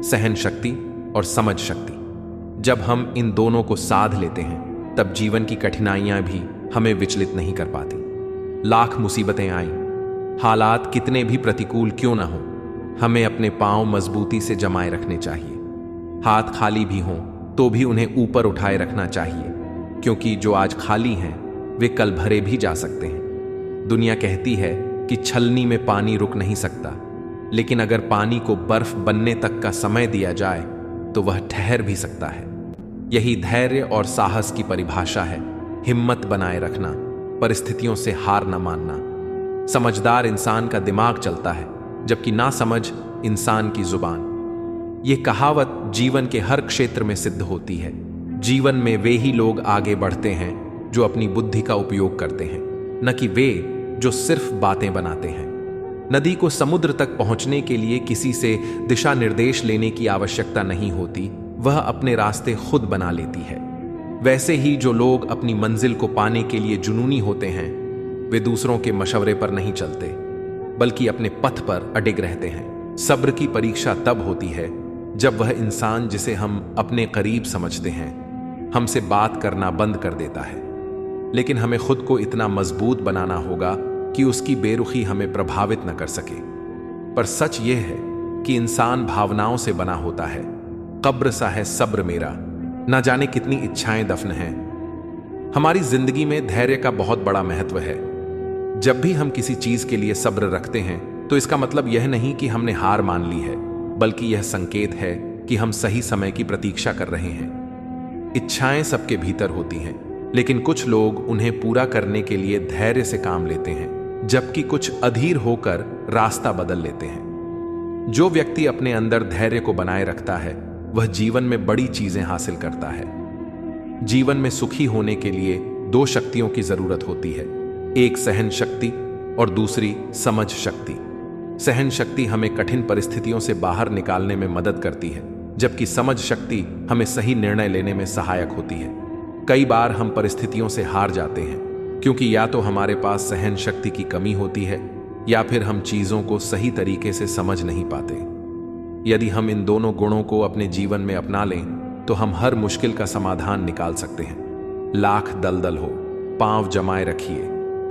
सहन शक्ति और समझ शक्ति। जब हम इन दोनों को साध लेते हैं तब जीवन की कठिनाइयां भी हमें विचलित नहीं कर पाती। लाख मुसीबतें आईं, हालात कितने भी प्रतिकूल क्यों ना हो, हमें अपने पांव मजबूती से जमाए रखने चाहिए। हाथ खाली भी हों तो भी उन्हें ऊपर उठाए रखना चाहिए, क्योंकि जो आज खाली हैं वे कल भरे भी जा सकते हैं। दुनिया कहती है कि छलनी में पानी रुक नहीं सकता, लेकिन अगर पानी को बर्फ बनने तक का समय दिया जाए तो वह ठहर भी सकता है। यही धैर्य और साहस की परिभाषा है। हिम्मत बनाए रखना, परिस्थितियों से हार न मानना। समझदार इंसान का दिमाग चलता है, जबकि ना समझ इंसान की जुबान। ये कहावत जीवन के हर क्षेत्र में सिद्ध होती है। जीवन में वे ही लोग आगे बढ़ते हैं जो अपनी बुद्धि का उपयोग करते हैं, न कि वे जो सिर्फ बातें बनाते हैं। नदी को समुद्र तक पहुंचने के लिए किसी से दिशा निर्देश लेने की आवश्यकता नहीं होती, वह अपने रास्ते खुद बना लेती है। वैसे ही जो लोग अपनी मंजिल को पाने के लिए जुनूनी होते हैं, वे दूसरों के मशवरे पर नहीं चलते, बल्कि अपने पथ पर अडिग रहते हैं। सब्र की परीक्षा तब होती है जब वह इंसान जिसे हम अपने करीब समझते हैं हमसे बात करना बंद कर देता है। लेकिन हमें खुद को इतना मजबूत बनाना होगा कि उसकी बेरुखी हमें प्रभावित न कर सके। पर सच यह है कि इंसान भावनाओं से बना होता है। कब्र सा है सब्र मेरा, ना जाने कितनी इच्छाएं दफन हैं। हमारी जिंदगी में धैर्य का बहुत बड़ा महत्व है। जब भी हम किसी चीज के लिए सब्र रखते हैं तो इसका मतलब यह नहीं कि हमने हार मान ली है, बल्कि यह संकेत है कि हम सही समय की प्रतीक्षा कर रहे हैं। इच्छाएं सबके भीतर होती हैं, लेकिन कुछ लोग उन्हें पूरा करने के लिए धैर्य से काम लेते हैं, जबकि कुछ अधीर होकर रास्ता बदल लेते हैं। जो व्यक्ति अपने अंदर धैर्य को बनाए रखता है वह जीवन में बड़ी चीजें हासिल करता है। जीवन में सुखी होने के लिए दो शक्तियों की जरूरत होती है, एक सहन शक्ति और दूसरी समझ शक्ति। सहन शक्ति हमें कठिन परिस्थितियों से बाहर निकालने में मदद करती है, जबकि समझ शक्ति हमें सही निर्णय लेने में सहायक होती है। कई बार हम परिस्थितियों से हार जाते हैं क्योंकि या तो हमारे पास सहन शक्ति की कमी होती है या फिर हम चीजों को सही तरीके से समझ नहीं पाते। यदि हम इन दोनों गुणों को अपने जीवन में अपना लें तो हम हर मुश्किल का समाधान निकाल सकते हैं। लाख दलदल हो, पांव जमाए रखिए,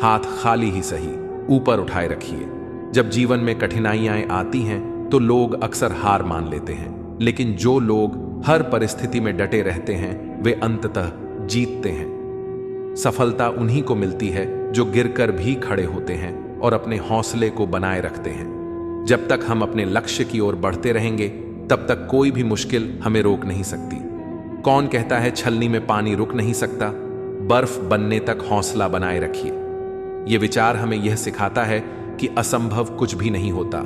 हाथ खाली ही सही ऊपर उठाए रखिए। जब जीवन में कठिनाइयां आती हैं तो लोग अक्सर हार मान लेते हैं, लेकिन जो लोग हर परिस्थिति में डटे रहते हैं वे अंततः जीतते हैं। सफलता उन्हीं को मिलती है जो गिरकर भी खड़े होते हैं और अपने हौसले को बनाए रखते हैं। जब तक हम अपने लक्ष्य की ओर बढ़ते रहेंगे तब तक कोई भी मुश्किल हमें रोक नहीं सकती। कौन कहता है छलनी में पानी रुक नहीं सकता? बर्फ बनने तक हौसला बनाए रखिए। यह विचार हमें यह सिखाता है कि असंभव कुछ भी नहीं होता।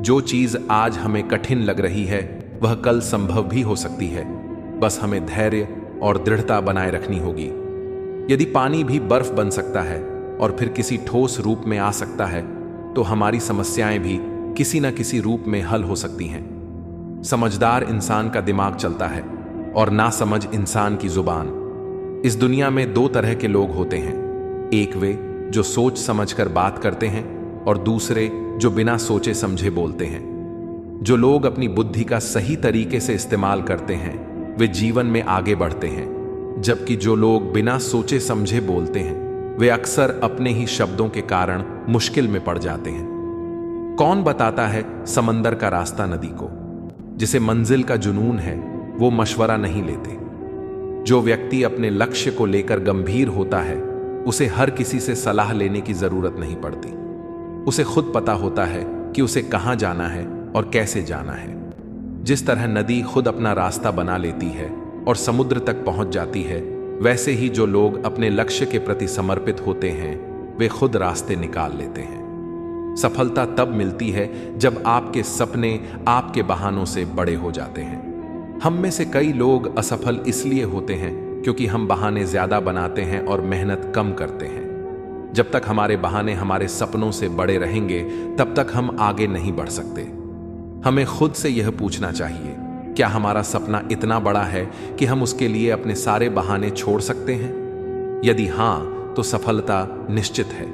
जो चीज आज हमें कठिन लग रही है वह कल संभव भी हो सकती है। बस हमें धैर्य और दृढ़ता बनाए रखनी होगी। यदि पानी भी बर्फ बन सकता है और फिर किसी ठोस रूप में आ सकता है, तो हमारी समस्याएं भी किसी न किसी रूप में हल हो सकती हैं। समझदार इंसान का दिमाग चलता है और नासमझ इंसान की जुबान। इस दुनिया में दो तरह के लोग होते हैं, एक वे जो सोच समझकर बात करते हैं और दूसरे जो बिना सोचे समझे बोलते हैं। जो लोग अपनी बुद्धि का सही तरीके से इस्तेमाल करते हैं वे जीवन में आगे बढ़ते हैं, जबकि जो लोग बिना सोचे समझे बोलते हैं वे अक्सर अपने ही शब्दों के कारण मुश्किल में पड़ जाते हैं। कौन बताता है समंदर का रास्ता नदी को? जिसे मंजिल का जुनून है वो मशवरा नहीं लेते। जो व्यक्ति अपने लक्ष्य को लेकर गंभीर होता है उसे हर किसी से सलाह लेने की जरूरत नहीं पड़ती। उसे खुद पता होता है कि उसे कहां जाना है और कैसे जाना है। जिस तरह नदी खुद अपना रास्ता बना लेती है और समुद्र तक पहुंच जाती है, वैसे ही जो लोग अपने लक्ष्य के प्रति समर्पित होते हैं वे खुद रास्ते निकाल लेते हैं। सफलता तब मिलती है जब आपके सपने आपके बहानों से बड़े हो जाते हैं। हम में से कई लोग असफल इसलिए होते हैं क्योंकि हम बहाने ज्यादा बनाते हैं और मेहनत कम करते हैं। जब तक हमारे बहाने हमारे सपनों से बड़े रहेंगे तब तक हम आगे नहीं बढ़ सकते। हमें खुद से यह पूछना चाहिए, क्या हमारा सपना इतना बड़ा है कि हम उसके लिए अपने सारे बहाने छोड़ सकते हैं? यदि हां, तो सफलता निश्चित है।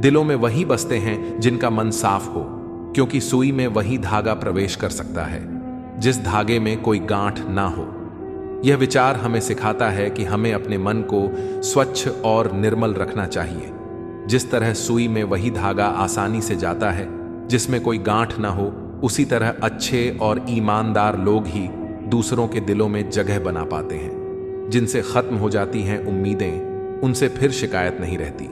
दिलों में वही बसते हैं जिनका मन साफ हो, क्योंकि सुई में वही धागा प्रवेश कर सकता है जिस धागे में कोई गांठ ना हो। यह विचार हमें सिखाता है कि हमें अपने मन को स्वच्छ और निर्मल रखना चाहिए। जिस तरह सुई में वही धागा आसानी से जाता है जिसमें कोई गांठ ना हो, उसी तरह अच्छे और ईमानदार लोग ही दूसरों के दिलों में जगह बना पाते हैं। जिनसे खत्म हो जाती हैं उम्मीदें, उनसे फिर शिकायत नहीं रहती।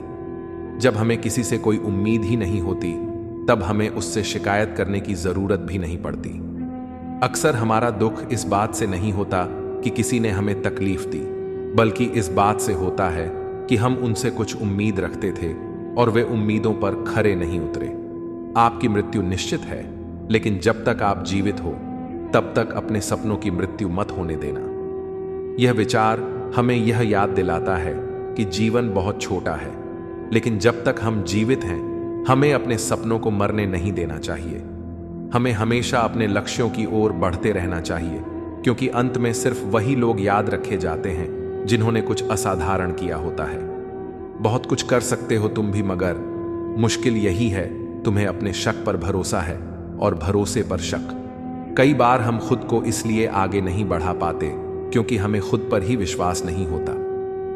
जब हमें किसी से कोई उम्मीद ही नहीं होती तब हमें उससे शिकायत करने की जरूरत भी नहीं पड़ती। अक्सर हमारा दुख इस बात से नहीं होता कि किसी ने हमें तकलीफ दी, बल्कि इस बात से होता है कि हम उनसे कुछ उम्मीद रखते थे और वे उम्मीदों पर खरे नहीं उतरे। आपकी मृत्यु निश्चित है, लेकिन जब तक आप जीवित हो तब तक अपने सपनों की मृत्यु मत होने देना। यह विचार हमें यह याद दिलाता है कि जीवन बहुत छोटा है, लेकिन जब तक हम जीवित हैं हमें अपने सपनों को मरने नहीं देना चाहिए। हमें हमेशा अपने लक्ष्यों की ओर बढ़ते रहना चाहिए, क्योंकि अंत में सिर्फ वही लोग याद रखे जाते हैं जिन्होंने कुछ असाधारण किया होता है। बहुत कुछ कर सकते हो तुम भी, मगर मुश्किल यही है तुम्हें अपने शक पर भरोसा है और भरोसे पर शक। कई बार हम खुद को इसलिए आगे नहीं बढ़ा पाते क्योंकि हमें खुद पर ही विश्वास नहीं होता।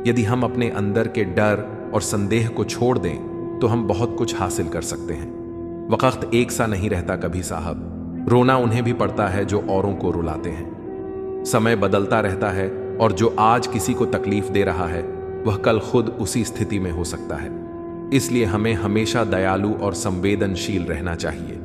यदि हम अपने अंदर के डर और संदेह को छोड़ दें तो हम बहुत कुछ हासिल कर सकते हैं। वक्त एक सा नहीं रहता कभी साहब, रोना उन्हें भी पड़ता है जो औरों को रुलाते हैं। समय बदलता रहता है और जो आज किसी को तकलीफ दे रहा है वह कल खुद उसी स्थिति में हो सकता है। इसलिए हमें हमेशा दयालु और संवेदनशील रहना चाहिए।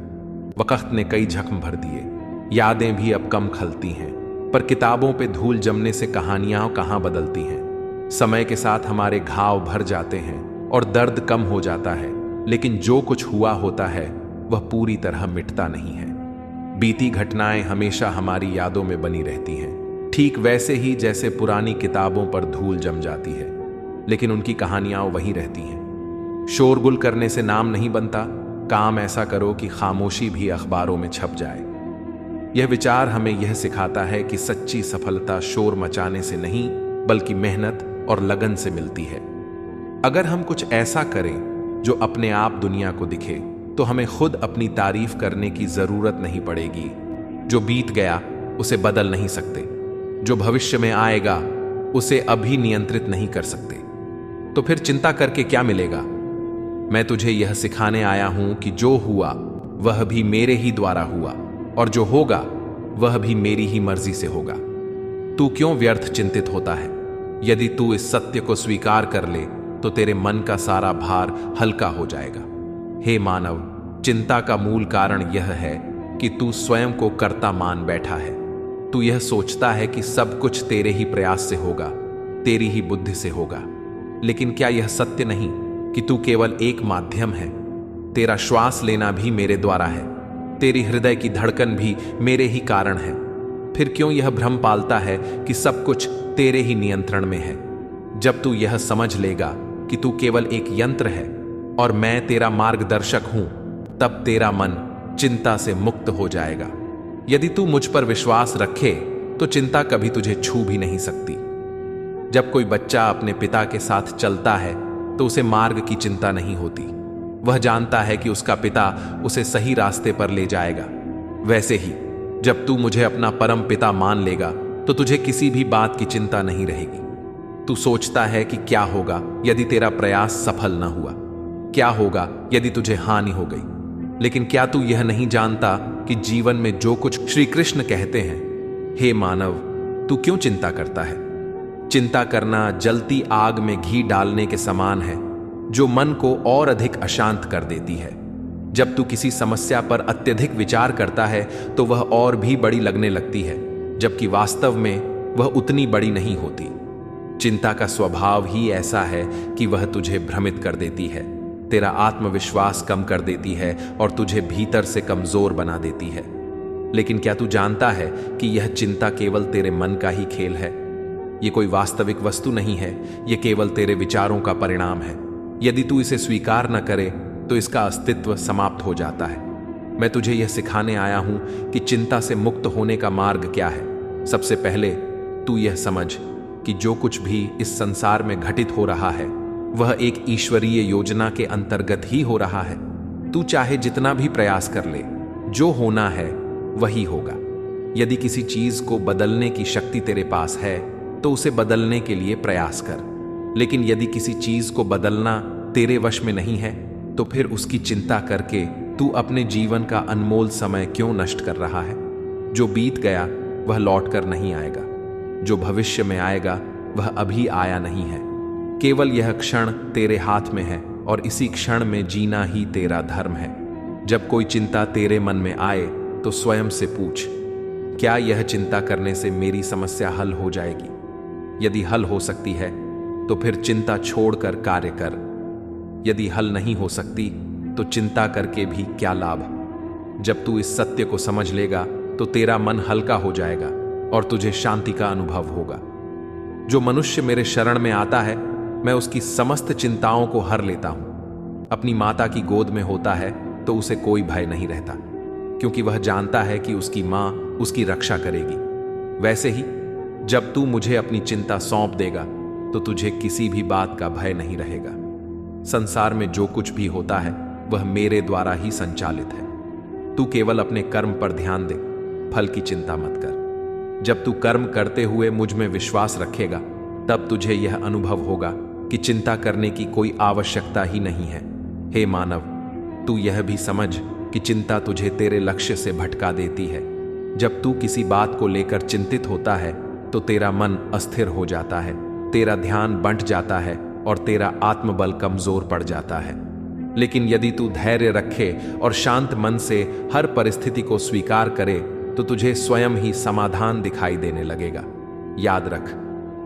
वक्त ने कई जख्म भर दिए, यादें भी अब कम खलती हैं, पर किताबों पे धूल जमने से कहानियां कहां बदलती हैं। समय के साथ हमारे घाव भर जाते हैं और दर्द कम हो जाता है, लेकिन जो कुछ हुआ होता है वह पूरी तरह मिटता नहीं है। बीती घटनाएं हमेशा हमारी यादों में बनी रहती हैं, ठीक वैसे ही जैसे पुरानी किताबों पर धूल जम जाती है, लेकिन उनकी कहानियां वही रहती हैं। शोरगुल करने से नाम नहीं बनता, काम ऐसा करो कि खामोशी भी अखबारों में छप जाए। यह विचार हमें यह सिखाता है कि सच्ची सफलता शोर मचाने से नहीं बल्कि मेहनत और लगन से मिलती है। अगर हम कुछ ऐसा करें जो अपने आप दुनिया को दिखे तो हमें खुद अपनी तारीफ करने की जरूरत नहीं पड़ेगी। जो बीत गया उसे बदल नहीं सकते, जो भविष्य में आएगा उसे अभी नियंत्रित नहीं कर सकते, तो फिर चिंता करके क्या मिलेगा। मैं तुझे यह सिखाने आया हूं कि जो हुआ वह भी मेरे ही द्वारा हुआ और जो होगा वह भी मेरी ही मर्जी से होगा। तू क्यों व्यर्थ चिंतित होता है? यदि तू इस सत्य को स्वीकार कर ले तो तेरे मन का सारा भार हल्का हो जाएगा। हे मानव, चिंता का मूल कारण यह है कि तू स्वयं को कर्ता मान बैठा है। तू यह सोचता है कि सब कुछ तेरे ही प्रयास से होगा, तेरी ही बुद्धि से होगा। लेकिन क्या यह सत्य नहीं कि तू केवल एक माध्यम है? तेरा श्वास लेना भी मेरे द्वारा है, तेरी हृदय की धड़कन भी मेरे ही कारण है। फिर क्यों यह भ्रम पालता है कि सब कुछ तेरे ही नियंत्रण में है? जब तू यह समझ लेगा कि तू केवल एक यंत्र है और मैं तेरा मार्गदर्शक हूं, तब तेरा मन चिंता से मुक्त हो जाएगा। यदि तू मुझ पर विश्वास रखे तो चिंता कभी तुझे छू भी नहीं सकती। जब कोई बच्चा अपने पिता के साथ चलता है तो उसे मार्ग की चिंता नहीं होती। वह जानता है कि उसका पिता उसे सही रास्ते पर ले जाएगा। वैसे ही जब तू मुझे अपना परम पिता मान लेगा तो तुझे किसी भी बात की चिंता नहीं रहेगी। तू सोचता है कि क्या होगा यदि तेरा प्रयास सफल न हुआ, क्या होगा यदि तुझे हानि हो गई। लेकिन क्या तू यह नहीं जानता कि जीवन में जो कुछ श्री कृष्ण कहते हैं, हे मानव, तू क्यों चिंता करता है? चिंता करना जलती आग में घी डालने के समान है, जो मन को और अधिक अशांत कर देती है। जब तू किसी समस्या पर अत्यधिक विचार करता है तो वह और भी बड़ी लगने लगती है, जबकि वास्तव में वह उतनी बड़ी नहीं होती। चिंता का स्वभाव ही ऐसा है कि वह तुझे भ्रमित कर देती है, तेरा आत्मविश्वास कम कर देती है और तुझे भीतर से कमजोर बना देती है। लेकिन क्या तू जानता है कि यह चिंता केवल तेरे मन का ही खेल है? यह कोई वास्तविक वस्तु नहीं है, यह केवल तेरे विचारों का परिणाम है। यदि तू इसे स्वीकार न करे तो इसका अस्तित्व समाप्त हो जाता है। मैं तुझे यह सिखाने आया हूं कि चिंता से मुक्त होने का मार्ग क्या है। सबसे पहले तू यह समझ कि जो कुछ भी इस संसार में घटित हो रहा है वह एक ईश्वरीय योजना के अंतर्गत ही हो रहा है। तू चाहे जितना भी प्रयास कर ले, जो होना है वही होगा। यदि किसी चीज को बदलने की शक्ति तेरे पास है तो उसे बदलने के लिए प्रयास कर, लेकिन यदि किसी चीज को बदलना तेरे वश में नहीं है तो फिर उसकी चिंता करके तू अपने जीवन का अनमोल समय क्यों नष्ट कर रहा है? जो बीत गया वह लौट कर नहीं आएगा, जो भविष्य में आएगा वह अभी आया नहीं है। केवल यह क्षण तेरे हाथ में है और इसी क्षण में जीना ही तेरा धर्म है। जब कोई चिंता तेरे मन में आए तो स्वयं से पूछ, क्या यह चिंता करने से मेरी समस्या हल हो जाएगी? यदि हल हो सकती है तो फिर चिंता छोड़कर कार्य कर। यदि हल नहीं हो सकती तो चिंता करके भी क्या लाभ। जब तू इस सत्य को समझ लेगा तो तेरा मन हल्का हो जाएगा और तुझे शांति का अनुभव होगा। जो मनुष्य मेरे शरण में आता है मैं उसकी समस्त चिंताओं को हर लेता हूं। अपनी माता की गोद में होता है तो उसे कोई भय नहीं रहता, क्योंकि वह जानता है कि उसकी मां उसकी रक्षा करेगी। वैसे ही जब तू मुझे अपनी चिंता सौंप देगा तो तुझे किसी भी बात का भय नहीं रहेगा। संसार में जो कुछ भी होता है वह मेरे द्वारा ही संचालित है। तू केवल अपने कर्म पर ध्यान दे, फल की चिंता मत कर। जब तू कर्म करते हुए मुझ में विश्वास रखेगा तब तुझे यह अनुभव होगा कि चिंता करने की कोई आवश्यकता ही नहीं है। हे मानव, तू यह भी समझ कि चिंता तुझे तेरे लक्ष्य से भटका देती है। जब तू किसी बात को लेकर चिंतित होता है तो तेरा मन अस्थिर हो जाता है, तेरा ध्यान बंट जाता है और तेरा आत्मबल कमजोर पड़ जाता है। लेकिन यदि तू धैर्य रखे और शांत मन से हर परिस्थिति को स्वीकार करे तो तुझे स्वयं ही समाधान दिखाई देने लगेगा। याद रख,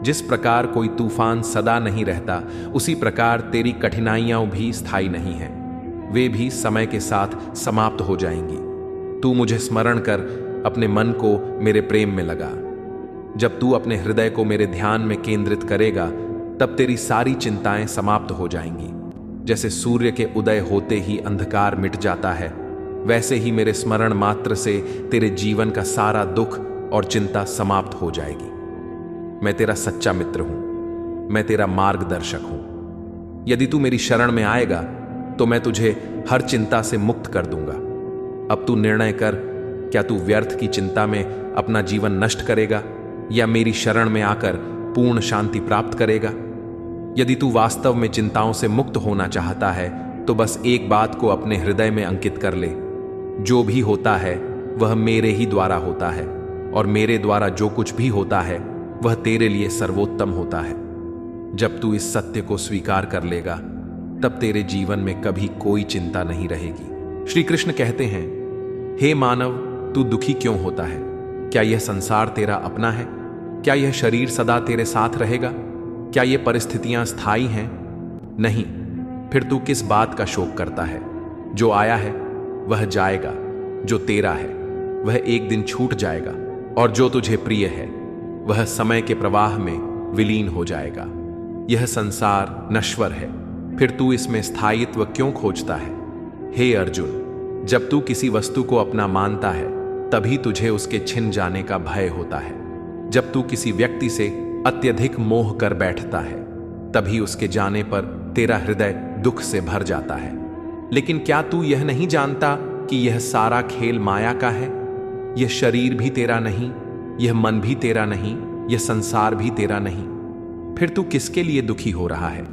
जिस प्रकार कोई तूफान सदा नहीं रहता, उसी प्रकार तेरी कठिनाइयां भी स्थायी नहीं हैं। वे भी समय के साथ समाप्त हो जाएंगी। तू मुझे स्मरण कर अपने मन को मेरे प्रेम में लगा। जब तू अपने हृदय को मेरे ध्यान में केंद्रित करेगा तब तेरी सारी चिंताएं समाप्त हो जाएंगी। जैसे सूर्य के उदय होते ही अंधकार मिट जाता है, वैसे ही मेरे स्मरण मात्र से तेरे जीवन का सारा दुख और चिंता समाप्त हो जाएगी। मैं तेरा सच्चा मित्र हूं, मैं तेरा मार्गदर्शक हूं। यदि तू मेरी शरण में आएगा तो मैं तुझे हर चिंता से मुक्त कर दूंगा। अब तू निर्णय कर, क्या तू व्यर्थ की चिंता में अपना जीवन नष्ट करेगा या मेरी शरण में आकर पूर्ण शांति प्राप्त करेगा? यदि तू वास्तव में चिंताओं से मुक्त होना चाहता है तो बस एक बात को अपने हृदय में अंकित कर ले, जो भी होता है वह मेरे ही द्वारा होता है और मेरे द्वारा जो कुछ भी होता है वह तेरे लिए सर्वोत्तम होता है। जब तू इस सत्य को स्वीकार कर लेगा तब तेरे जीवन में कभी कोई चिंता नहीं रहेगी। श्री कृष्ण कहते हैं, हे मानव, तू दुखी क्यों होता है? क्या यह संसार तेरा अपना है? क्या यह शरीर सदा तेरे साथ रहेगा? क्या ये परिस्थितियां स्थायी हैं? नहीं। फिर तू किस बात का शोक करता है? जो आया है वह जाएगा, जो तेरा है वह एक दिन छूट जाएगा और जो तुझे प्रिय है वह समय के प्रवाह में विलीन हो जाएगा। यह संसार नश्वर है, फिर तू इसमें स्थायित्व क्यों खोजता है? हे अर्जुन, जब तू किसी वस्तु को अपना मानता है तभी तुझे उसके छिन जाने का भय होता है। जब तू किसी व्यक्ति से अत्यधिक मोह कर बैठता है तभी उसके जाने पर तेरा हृदय दुख से भर जाता है। लेकिन क्या तू यह नहीं जानता कि यह सारा खेल माया का है? यह शरीर भी तेरा नहीं, यह मन भी तेरा नहीं, यह संसार भी तेरा नहीं। फिर तू किसके लिए दुखी हो रहा है?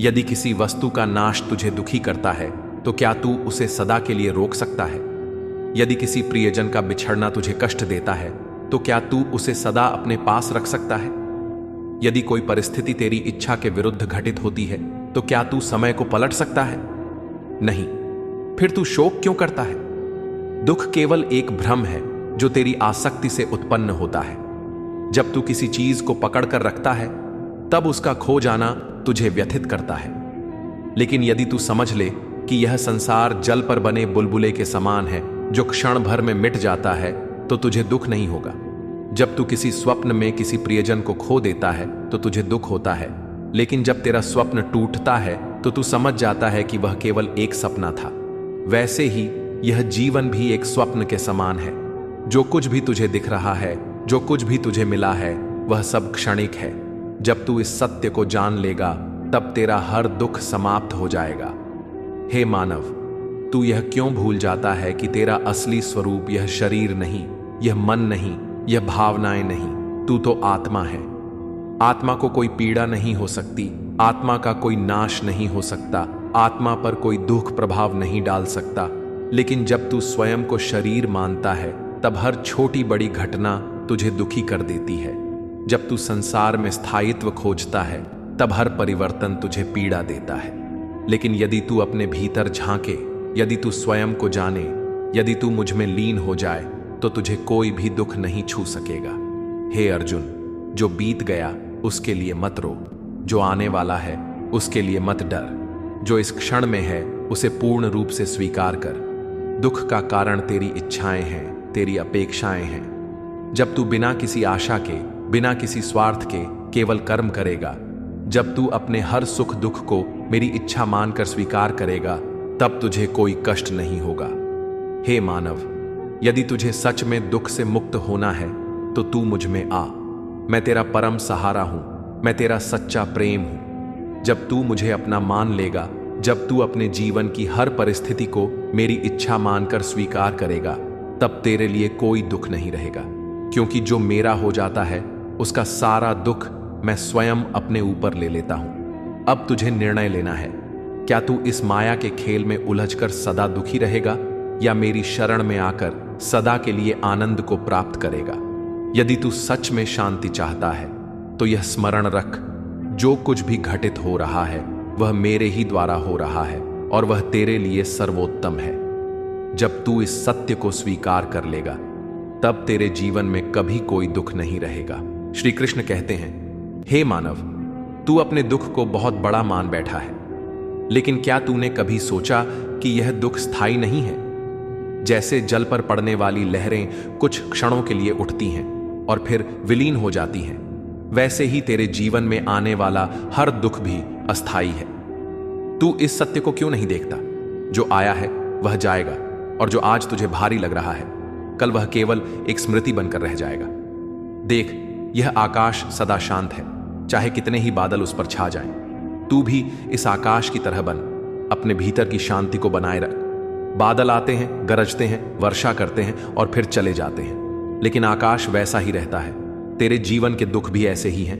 यदि किसी वस्तु का नाश तुझे दुखी करता है तो क्या तू उसे सदा के लिए रोक सकता है? यदि किसी प्रियजन का बिछड़ना तुझे कष्ट देता है तो क्या तू उसे सदा अपने पास रख सकता है? यदि कोई परिस्थिति तेरी इच्छा के विरुद्ध घटित होती है तो क्या तू समय को पलट सकता है? नहीं। फिर तू शोक क्यों करता है? दुख केवल एक भ्रम है जो तेरी आसक्ति से उत्पन्न होता है। जब तू किसी चीज को पकड़ कर रखता है तब उसका खो जाना तुझे व्यथित करता है। लेकिन यदि तू समझ ले कि यह संसार जल पर बने बुलबुले के समान है जो क्षण भर में मिट जाता है तो तुझे दुख नहीं होगा। जब तू किसी स्वप्न में किसी प्रियजन को खो देता है तो तुझे दुख होता है, लेकिन जब तेरा स्वप्न टूटता है तो तू समझ जाता है कि वह केवल एक सपना था। वैसे ही यह जीवन भी एक स्वप्न के समान है। जो कुछ भी तुझे दिख रहा है, जो कुछ भी तुझे मिला है, वह सब क्षणिक है। जब तू इस सत्य को जान लेगा तब तेरा हर दुख समाप्त हो जाएगा। हे मानव, तू यह क्यों भूल जाता है कि तेरा असली स्वरूप यह शरीर नहीं, यह मन नहीं, यह भावनाएं नहीं, तू तो आत्मा है। आत्मा को कोई पीड़ा नहीं हो सकती, आत्मा का कोई नाश नहीं हो सकता, आत्मा पर कोई दुख प्रभाव नहीं डाल सकता। लेकिन जब तू स्वयं को शरीर मानता है तब हर छोटी बड़ी घटना तुझे दुखी कर देती है। जब तू संसार में स्थायित्व खोजता है तब हर परिवर्तन तुझे पीड़ा देता है। लेकिन यदि तू अपने भीतर झांके, यदि तू स्वयं को जाने, यदि तू मुझ में लीन हो जाए तो तुझे कोई भी दुख नहीं छू सकेगा। हे अर्जुन, जो बीत गया उसके लिए मत रो, जो आने वाला है उसके लिए मत डर, जो इस क्षण में है उसे पूर्ण रूप से स्वीकार कर। दुख का कारण तेरी इच्छाएं हैं, तेरी अपेक्षाएं हैं। जब तू बिना किसी आशा के, बिना किसी स्वार्थ के केवल कर्म करेगा, जब तू अपने हर सुख दुख को मेरी इच्छा मानकर स्वीकार करेगा, तब तुझे कोई कष्ट नहीं होगा। हे मानव, यदि तुझे सच में दुख से मुक्त होना है तो तू मुझ में आ। मैं तेरा परम सहारा हूं, मैं तेरा सच्चा प्रेम हूं। जब तू मुझे अपना मान लेगा, जब तू अपने जीवन की हर परिस्थिति को मेरी इच्छा मानकर स्वीकार करेगा, तब तेरे लिए कोई दुख नहीं रहेगा, क्योंकि जो मेरा हो जाता है उसका सारा दुख मैं स्वयं अपने ऊपर ले लेता हूं। अब तुझे निर्णय लेना है, क्या तू इस माया के खेल में उलझकर सदा दुखी रहेगा या मेरी शरण में आकर सदा के लिए आनंद को प्राप्त करेगा। यदि तू सच में शांति चाहता है तो यह स्मरण रख, जो कुछ भी घटित हो रहा है वह मेरे ही द्वारा हो रहा है और वह तेरे लिए सर्वोत्तम है। जब तू इस सत्य को स्वीकार कर लेगा, तब तेरे जीवन में कभी कोई दुख नहीं रहेगा। श्री कृष्ण कहते हैं, हे मानव, तू अपने दुख को बहुत बड़ा मान बैठा है, लेकिन क्या तूने कभी सोचा कि यह दुख स्थायी नहीं है? जैसे जल पर पड़ने वाली लहरें कुछ क्षणों के लिए उठती हैं और फिर विलीन हो जाती हैं, वैसे ही तेरे जीवन में आने वाला हर दुख भी अस्थायी है। तू इस सत्य को क्यों नहीं देखता? जो आया है वह जाएगा, और जो आज तुझे भारी लग रहा है कल वह केवल एक स्मृति बनकर रह जाएगा। देख, यह आकाश सदा शांत है, चाहे कितने ही बादल उस पर छा जाएं। तू भी इस आकाश की तरह बन, अपने भीतर की शांति को बनाए रख। बादल आते हैं, गरजते हैं, वर्षा करते हैं और फिर चले जाते हैं, लेकिन आकाश वैसा ही रहता है। तेरे जीवन के दुख भी ऐसे ही हैं,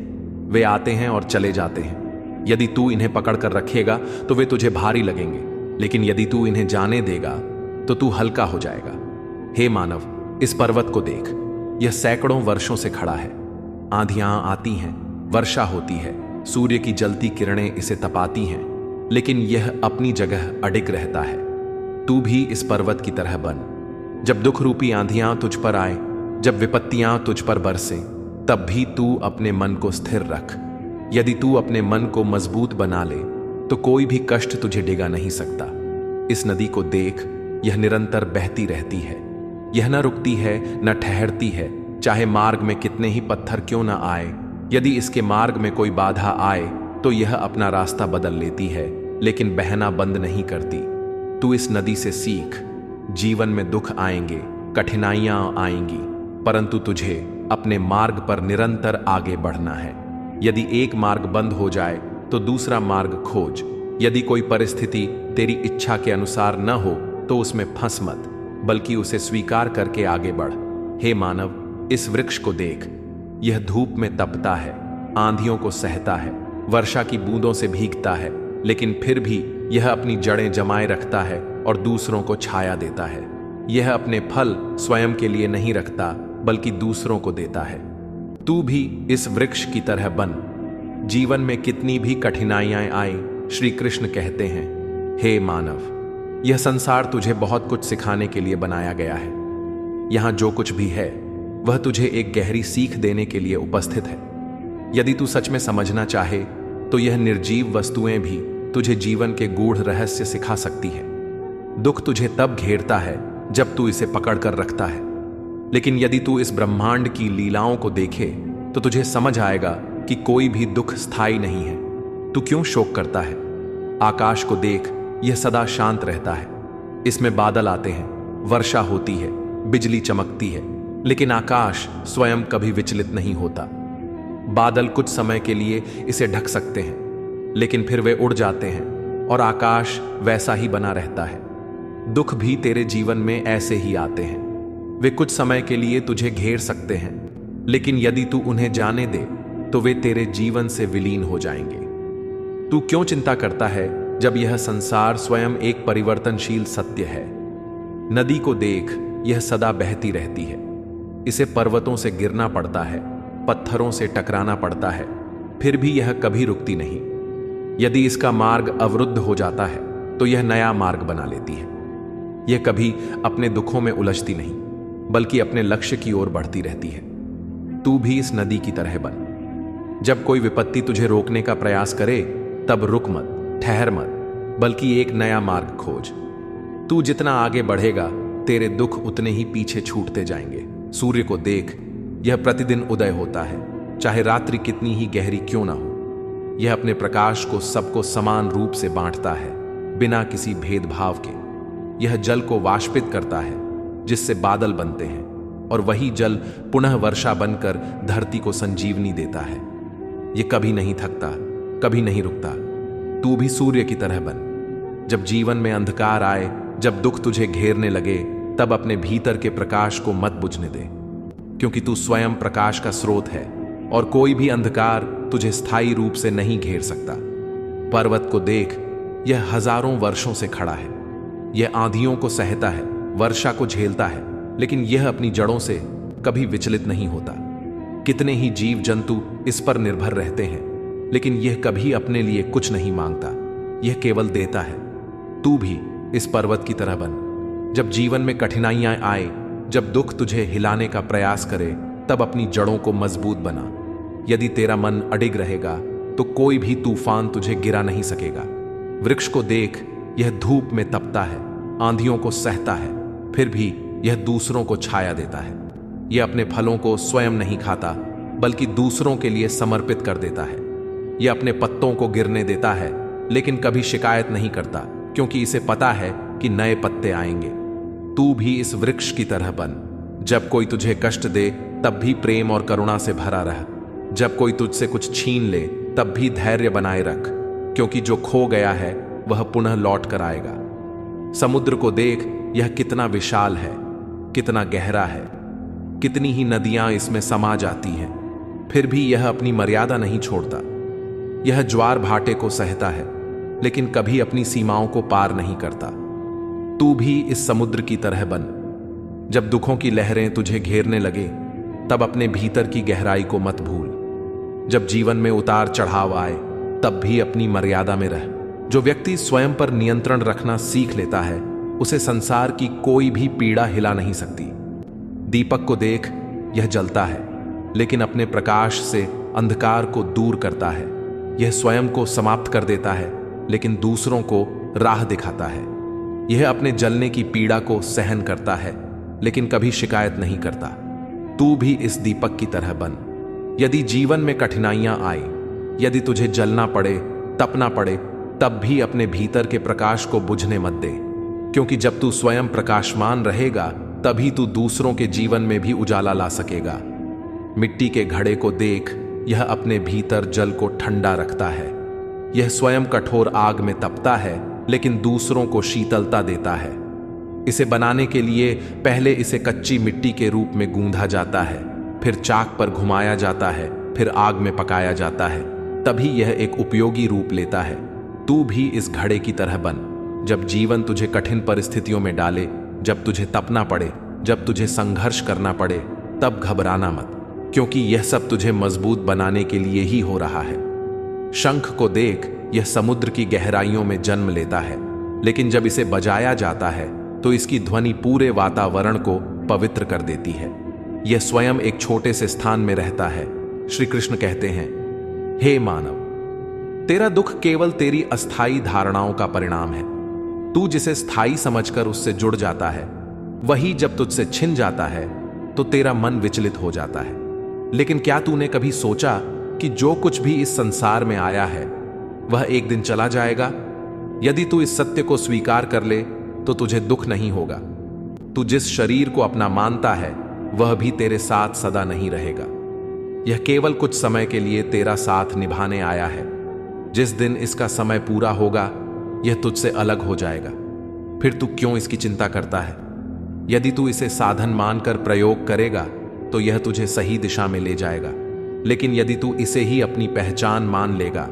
वे आते हैं और चले जाते हैं। यदि तू इन्हें पकड़ कर रखेगा तो वे तुझे भारी लगेंगे, लेकिन यदि तू इन्हें जाने देगा तो तू हल्का हो जाएगा। हे मानव, इस पर्वत को देख, यह सैकड़ों वर्षों से खड़ा है। आंधियां आती हैं, वर्षा होती है, सूर्य की जलती किरणें इसे तपाती हैं, लेकिन यह अपनी जगह अडिग रहता है। तू भी इस पर्वत की तरह बन। जब दुख रूपी आंधियां तुझ पर आए, जब विपत्तियां तुझ पर बरसें, तब भी तू अपने मन को स्थिर रख। यदि तू अपने मन को मजबूत बना ले तो कोई भी कष्ट तुझे डिगा नहीं सकता। इस नदी को देख, यह निरंतर बहती रहती है, यह न रुकती है न ठहरती है, चाहे मार्ग में कितने ही पत्थर क्यों न आए। यदि इसके मार्ग में कोई बाधा आए तो यह अपना रास्ता बदल लेती है, लेकिन बहना बंद नहीं करती। तू इस नदी से सीख। जीवन में दुख आएंगे, कठिनाइयां आएंगी, परंतु तुझे अपने मार्ग पर निरंतर आगे बढ़ना है। यदि एक मार्ग बंद हो जाए तो दूसरा मार्ग खोज। यदि कोई परिस्थिति तेरी इच्छा के अनुसार न हो तो उसमें फंस मत, बल्कि उसे स्वीकार करके आगे बढ़। हे मानव, इस वृक्ष को देख, यह धूप में तपता है, आंधियों को सहता है, वर्षा की बूंदों से भीगता है, लेकिन फिर भी यह अपनी जड़ें जमाए रखता है और दूसरों को छाया देता है। यह अपने फल स्वयं के लिए नहीं रखता, बल्कि दूसरों को देता है। तू भी इस वृक्ष की तरह बन। जीवन में कितनी भी कठिनाइयां आए, श्री कृष्ण कहते हैं, हे मानव, यह संसार तुझे बहुत कुछ सिखाने के लिए बनाया गया है। यहां जो कुछ भी है वह तुझे एक गहरी सीख देने के लिए उपस्थित है। यदि तू सच में समझना चाहे तो यह निर्जीव वस्तुएं भी तुझे जीवन के गूढ़ रहस्य सिखा सकती है। दुख तुझे तब घेरता है जब तू इसे पकड़ कर रखता है, लेकिन यदि तू इस ब्रह्मांड की लीलाओं को देखे तो तुझे समझ आएगा कि कोई भी दुख स्थायी नहीं है। तू क्यों शोक करता है? आकाश को देख, यह सदा शांत रहता है। इसमें बादल आते हैं, वर्षा होती है, बिजली चमकती है, लेकिन आकाश स्वयं कभी विचलित नहीं होता। बादल कुछ समय के लिए इसे ढक सकते हैं, लेकिन फिर वे उड़ जाते हैं और आकाश वैसा ही बना रहता है। दुख भी तेरे जीवन में ऐसे ही आते हैं। वे कुछ समय के लिए तुझे घेर सकते हैं, लेकिन यदि तू उन्हें जाने दे तो वे तेरे जीवन से विलीन हो जाएंगे। तू क्यों चिंता करता है जब यह संसार स्वयं एक परिवर्तनशील सत्य है? नदी को देख, यह सदा बहती रहती है। इसे पर्वतों से गिरना पड़ता है, पत्थरों से टकराना पड़ता है, फिर भी यह कभी रुकती नहीं। यदि इसका मार्ग अवरुद्ध हो जाता है तो यह नया मार्ग बना लेती है। यह कभी अपने दुखों में उलझती नहीं, बल्कि अपने लक्ष्य की ओर बढ़ती रहती है। तू भी इस नदी की तरह बन। जब कोई विपत्ति तुझे रोकने का प्रयास करे, तब रुक मत, ठहर मत, बल्कि एक नया मार्ग खोज। तू जितना आगे बढ़ेगा, तेरे दुख उतने ही पीछे छूटते जाएंगे। सूर्य को देख, यह प्रतिदिन उदय होता है, चाहे रात्रि कितनी ही गहरी क्यों ना हो। यह अपने प्रकाश को सबको समान रूप से बांटता है, बिना किसी भेदभाव के। यह जल को वाष्पित करता है, जिससे बादल बनते हैं, और वही जल पुनः वर्षा बनकर धरती को संजीवनी देता है। यह कभी नहीं थकता, कभी नहीं रुकता। तू भी सूर्य की तरह बन। जब जीवन में अंधकार आए, जब दुख तुझे घेरने लगे, तब अपने भीतर के प्रकाश को मत बुझने दे, क्योंकि तू स्वयं प्रकाश का स्रोत है और कोई भी अंधकार तुझे स्थायी रूप से नहीं घेर सकता। पर्वत को देख, यह हजारों वर्षों से खड़ा है। यह आंधियों को सहता है, वर्षा को झेलता है, लेकिन यह अपनी जड़ों से कभी विचलित नहीं होता। कितने ही जीव जंतु इस पर निर्भर रहते हैं, लेकिन यह कभी अपने लिए कुछ नहीं मांगता, यह केवल देता है। तू भी इस पर्वत की तरह बन। जब जीवन में कठिनाइयां आए, जब दुख तुझे हिलाने का प्रयास करे, तब अपनी जड़ों को मजबूत बना। यदि तेरा मन अडिग रहेगा, तो कोई भी तूफान तुझे गिरा नहीं सकेगा। वृक्ष को देख, यह धूप में तपता है, आंधियों को सहता है, फिर भी यह दूसरों को छाया देता है। यह अपने फलों को स्वयं नहीं खाता, बल्कि दूसरों के लिए समर्पित कर देता है। यह अपने पत्तों को गिरने देता है, लेकिन कभी शिकायत नहीं करता, क्योंकि इसे पता है कि नए पत्ते आएंगे। तू भी इस वृक्ष की तरह बन। जब कोई तुझे कष्ट दे, तब भी प्रेम और करुणा से भरा रह। जब कोई तुझसे कुछ छीन ले, तब भी धैर्य बनाए रख, क्योंकि जो खो गया है वह पुनः लौट कर आएगा। समुद्र को देख, यह कितना विशाल है, कितना गहरा है, कितनी ही नदियां इसमें समा जाती हैं, फिर भी यह अपनी मर्यादा नहीं छोड़ता। यह ज्वार भाटे को सहता है, लेकिन कभी अपनी सीमाओं को पार नहीं करता। तू भी इस समुद्र की तरह बन। जब दुखों की लहरें तुझे घेरने लगे, तब अपने भीतर की गहराई को मत भूल। जब जीवन में उतार चढ़ाव आए, तब भी अपनी मर्यादा में रह। जो व्यक्ति स्वयं पर नियंत्रण रखना सीख लेता है, उसे संसार की कोई भी पीड़ा हिला नहीं सकती। दीपक को देख, यह जलता है, लेकिन अपने प्रकाश से अंधकार को दूर करता है। यह स्वयं को समाप्त कर देता है, लेकिन दूसरों को राह दिखाता है। यह अपने जलने की पीड़ा को सहन करता है, लेकिन कभी शिकायत नहीं करता। तू भी इस दीपक की तरह बन। यदि जीवन में कठिनाइयां आए, यदि तुझे जलना पड़े, तपना पड़े, तब भी अपने भीतर के प्रकाश को बुझने मत दे, क्योंकि जब तू स्वयं प्रकाशमान रहेगा, तभी तू दूसरों के जीवन में भी उजाला ला सकेगा। मिट्टी के घड़े को देख, यह अपने भीतर जल को ठंडा रखता है। यह स्वयं कठोर आग में तपता है, लेकिन दूसरों को शीतलता देता है। इसे बनाने के लिए पहले इसे कच्ची मिट्टी के रूप में गूंधा जाता है, फिर चाक पर घुमाया जाता है, फिर आग में पकाया जाता है, तभी यह एक उपयोगी रूप लेता है। तू भी इस घड़े की तरह बन। जब जीवन तुझे कठिन परिस्थितियों में डाले, जब तुझे तपना पड़े, जब तुझे संघर्ष करना पड़े, तब घबराना मत, क्योंकि यह सब तुझे मजबूत बनाने के लिए ही हो रहा है। शंख को देख, यह समुद्र की गहराइयों में जन्म लेता है, लेकिन जब इसे बजाया जाता है तो इसकी ध्वनि पूरे वातावरण को पवित्र कर देती है। यह स्वयं एक छोटे से स्थान में रहता है। श्री कृष्ण कहते हैं, हे मानव, तेरा दुख केवल तेरी अस्थायी धारणाओं का परिणाम है। तू जिसे स्थायी समझकर उससे जुड़ जाता है, वही जब तुझसे छिन जाता है तो तेरा मन विचलित हो जाता है। लेकिन क्या तूने कभी सोचा कि जो कुछ भी इस संसार में आया है वह एक दिन चला जाएगा? यदि तू इस सत्य को स्वीकार कर ले तो तुझे दुख नहीं होगा। तू जिस शरीर को अपना मानता है वह भी तेरे साथ सदा नहीं रहेगा। यह केवल कुछ समय के लिए तेरा साथ निभाने आया है। जिस दिन इसका समय पूरा होगा, यह तुझसे अलग हो जाएगा। फिर तू क्यों इसकी चिंता करता है? यदि तू इसे साधन मानकर प्रयोग करेगा तो यह तुझे सही दिशा में ले जाएगा, लेकिन यदि तू इसे ही अपनी पहचान मान लेगा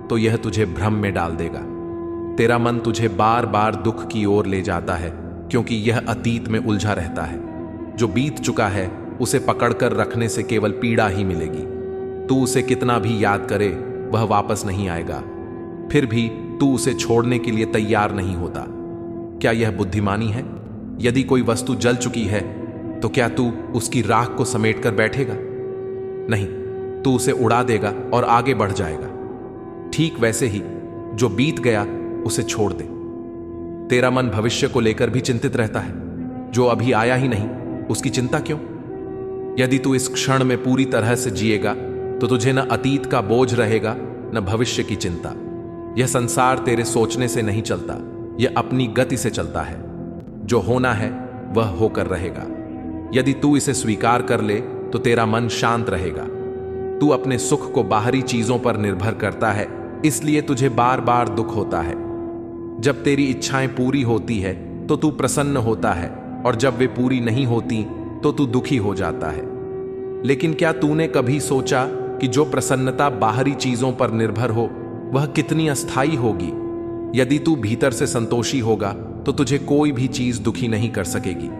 तो यह तुझे भ्रम में डाल देगा। तेरा मन तुझे बार बार दुख की ओर ले जाता है, क्योंकि यह अतीत में उलझा रहता है। जो बीत चुका है उसे पकड़कर रखने से केवल पीड़ा ही मिलेगी। तू उसे कितना भी याद करे, वह वापस नहीं आएगा। फिर भी तू उसे छोड़ने के लिए तैयार नहीं होता। क्या यह बुद्धिमानी है? यदि कोई वस्तु जल चुकी है तो क्या तू उसकी राख को समेट कर बैठेगा? नहीं, तू उसे उड़ा देगा और आगे बढ़ जाएगा। ठीक वैसे ही जो बीत गया उसे छोड़ दे। तेरा मन भविष्य को लेकर भी चिंतित रहता है, जो अभी आया ही नहीं उसकी चिंता क्यों? यदि तू इस क्षण में पूरी तरह से जिएगा तो तुझे न अतीत का बोझ रहेगा न भविष्य की चिंता। यह संसार तेरे सोचने से नहीं चलता, यह अपनी गति से चलता है। जो होना है वह होकर रहेगा। यदि तू इसे स्वीकार कर ले तो तेरा मन शांत रहेगा। तू अपने सुख को बाहरी चीजों पर निर्भर करता है, इसलिए तुझे बार बार दुख होता है। जब तेरी इच्छाएं पूरी होती है तो तू प्रसन्न होता है, और जब वे पूरी नहीं होती तो तू दुखी हो जाता है। लेकिन क्या तूने कभी सोचा कि जो प्रसन्नता बाहरी चीजों पर निर्भर हो वह कितनी अस्थायी होगी? यदि तू भीतर से संतोषी होगा तो तुझे कोई भी चीज दुखी नहीं कर सकेगी।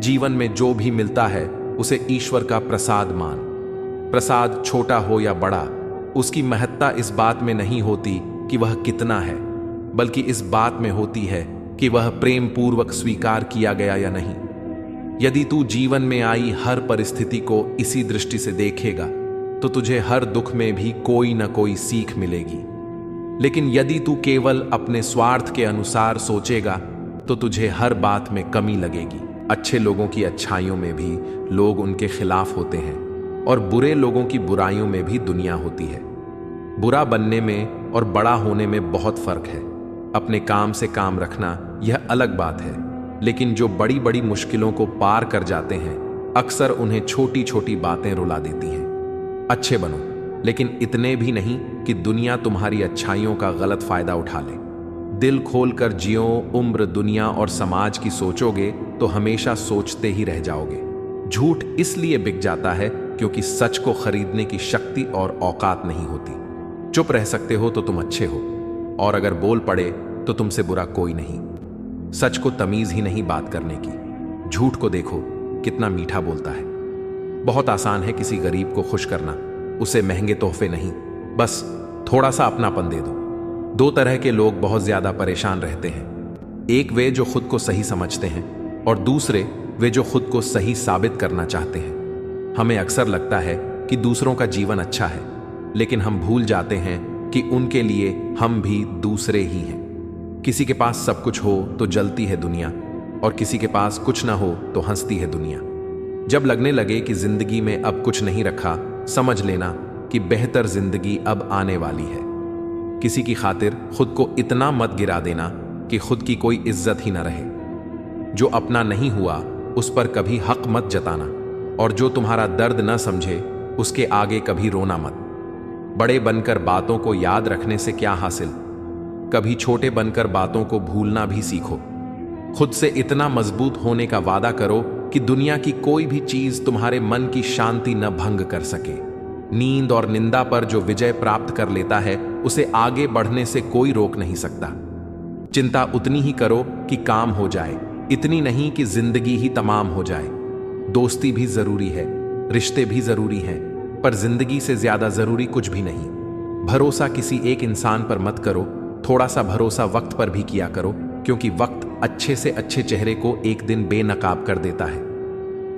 जीवन में जो भी मिलता है उसे ईश्वर का प्रसाद मान। प्रसाद छोटा हो या बड़ा, उसकी महत्ता इस बात में नहीं होती कि वह कितना है, बल्कि इस बात में होती है कि वह प्रेम पूर्वक स्वीकार किया गया या नहीं। यदि तू जीवन में आई हर परिस्थिति को इसी दृष्टि से देखेगा तो तुझे हर दुख में भी कोई न कोई सीख मिलेगी। लेकिन यदि तू केवल अपने स्वार्थ के अनुसार सोचेगा तो तुझे हर बात में कमी लगेगी। अच्छे लोगों की अच्छाइयों में भी लोग उनके खिलाफ होते हैं, और बुरे लोगों की बुराइयों में भी दुनिया होती है। बुरा बनने में और बड़ा होने में बहुत फर्क है। अपने काम से काम रखना यह अलग बात है, लेकिन जो बड़ी बड़ी मुश्किलों को पार कर जाते हैं अक्सर उन्हें छोटी छोटी बातें रुला देती हैं। अच्छे बनो, लेकिन इतने भी नहीं कि दुनिया तुम्हारी अच्छाइयों का गलत फायदा उठा ले। दिल खोलकर जियो। उम्र, दुनिया और समाज की सोचोगे तो हमेशा सोचते ही रह जाओगे। झूठ इसलिए बिक जाता है क्योंकि सच को खरीदने की शक्ति और औकात नहीं होती। चुप रह सकते हो तो तुम अच्छे हो, और अगर बोल पड़े तो तुमसे बुरा कोई नहीं। सच को तमीज ही नहीं बात करने की। झूठ को देखो कितना मीठा बोलता है। बहुत आसान है किसी गरीब को खुश करना। उसे महंगे तोहफे नहीं, बस थोड़ा सा अपनापन दे दो। दो तरह के लोग बहुत ज्यादा परेशान रहते हैं। एक वे जो खुद को सही समझते हैं, और दूसरे वे जो खुद को सही साबित करना चाहते हैं। हमें अक्सर लगता है कि दूसरों का जीवन अच्छा है, लेकिन हम भूल जाते हैं कि उनके लिए हम भी दूसरे ही हैं। किसी के पास सब कुछ हो तो जलती है दुनिया, और किसी के पास कुछ ना हो तो हंसती है दुनिया। जब लगने लगे कि जिंदगी में अब कुछ नहीं रखा, समझ लेना कि बेहतर जिंदगी अब आने वाली है। किसी की खातिर खुद को इतना मत गिरा देना कि खुद की कोई इज्जत ही ना रहे। जो अपना नहीं हुआ उस पर कभी हक मत जताना, और जो तुम्हारा दर्द न समझे उसके आगे कभी रोना मत। बड़े बनकर बातों को याद रखने से क्या हासिल? कभी छोटे बनकर बातों को भूलना भी सीखो। खुद से इतना मजबूत होने का वादा करो कि दुनिया की कोई भी चीज तुम्हारे मन की शांति न भंग कर सके। नींद और निंदा पर जो विजय प्राप्त कर लेता है उसे आगे बढ़ने से कोई रोक नहीं सकता। चिंता उतनी ही करो कि काम हो जाए, इतनी नहीं कि जिंदगी ही तमाम हो जाए। दोस्ती भी जरूरी है, रिश्ते भी जरूरी हैं, पर जिंदगी से ज्यादा जरूरी कुछ भी नहीं। भरोसा किसी एक इंसान पर मत करो, थोड़ा सा भरोसा वक्त पर भी किया करो, क्योंकि वक्त अच्छे से अच्छे चेहरे को एक दिन बेनकाब कर देता है।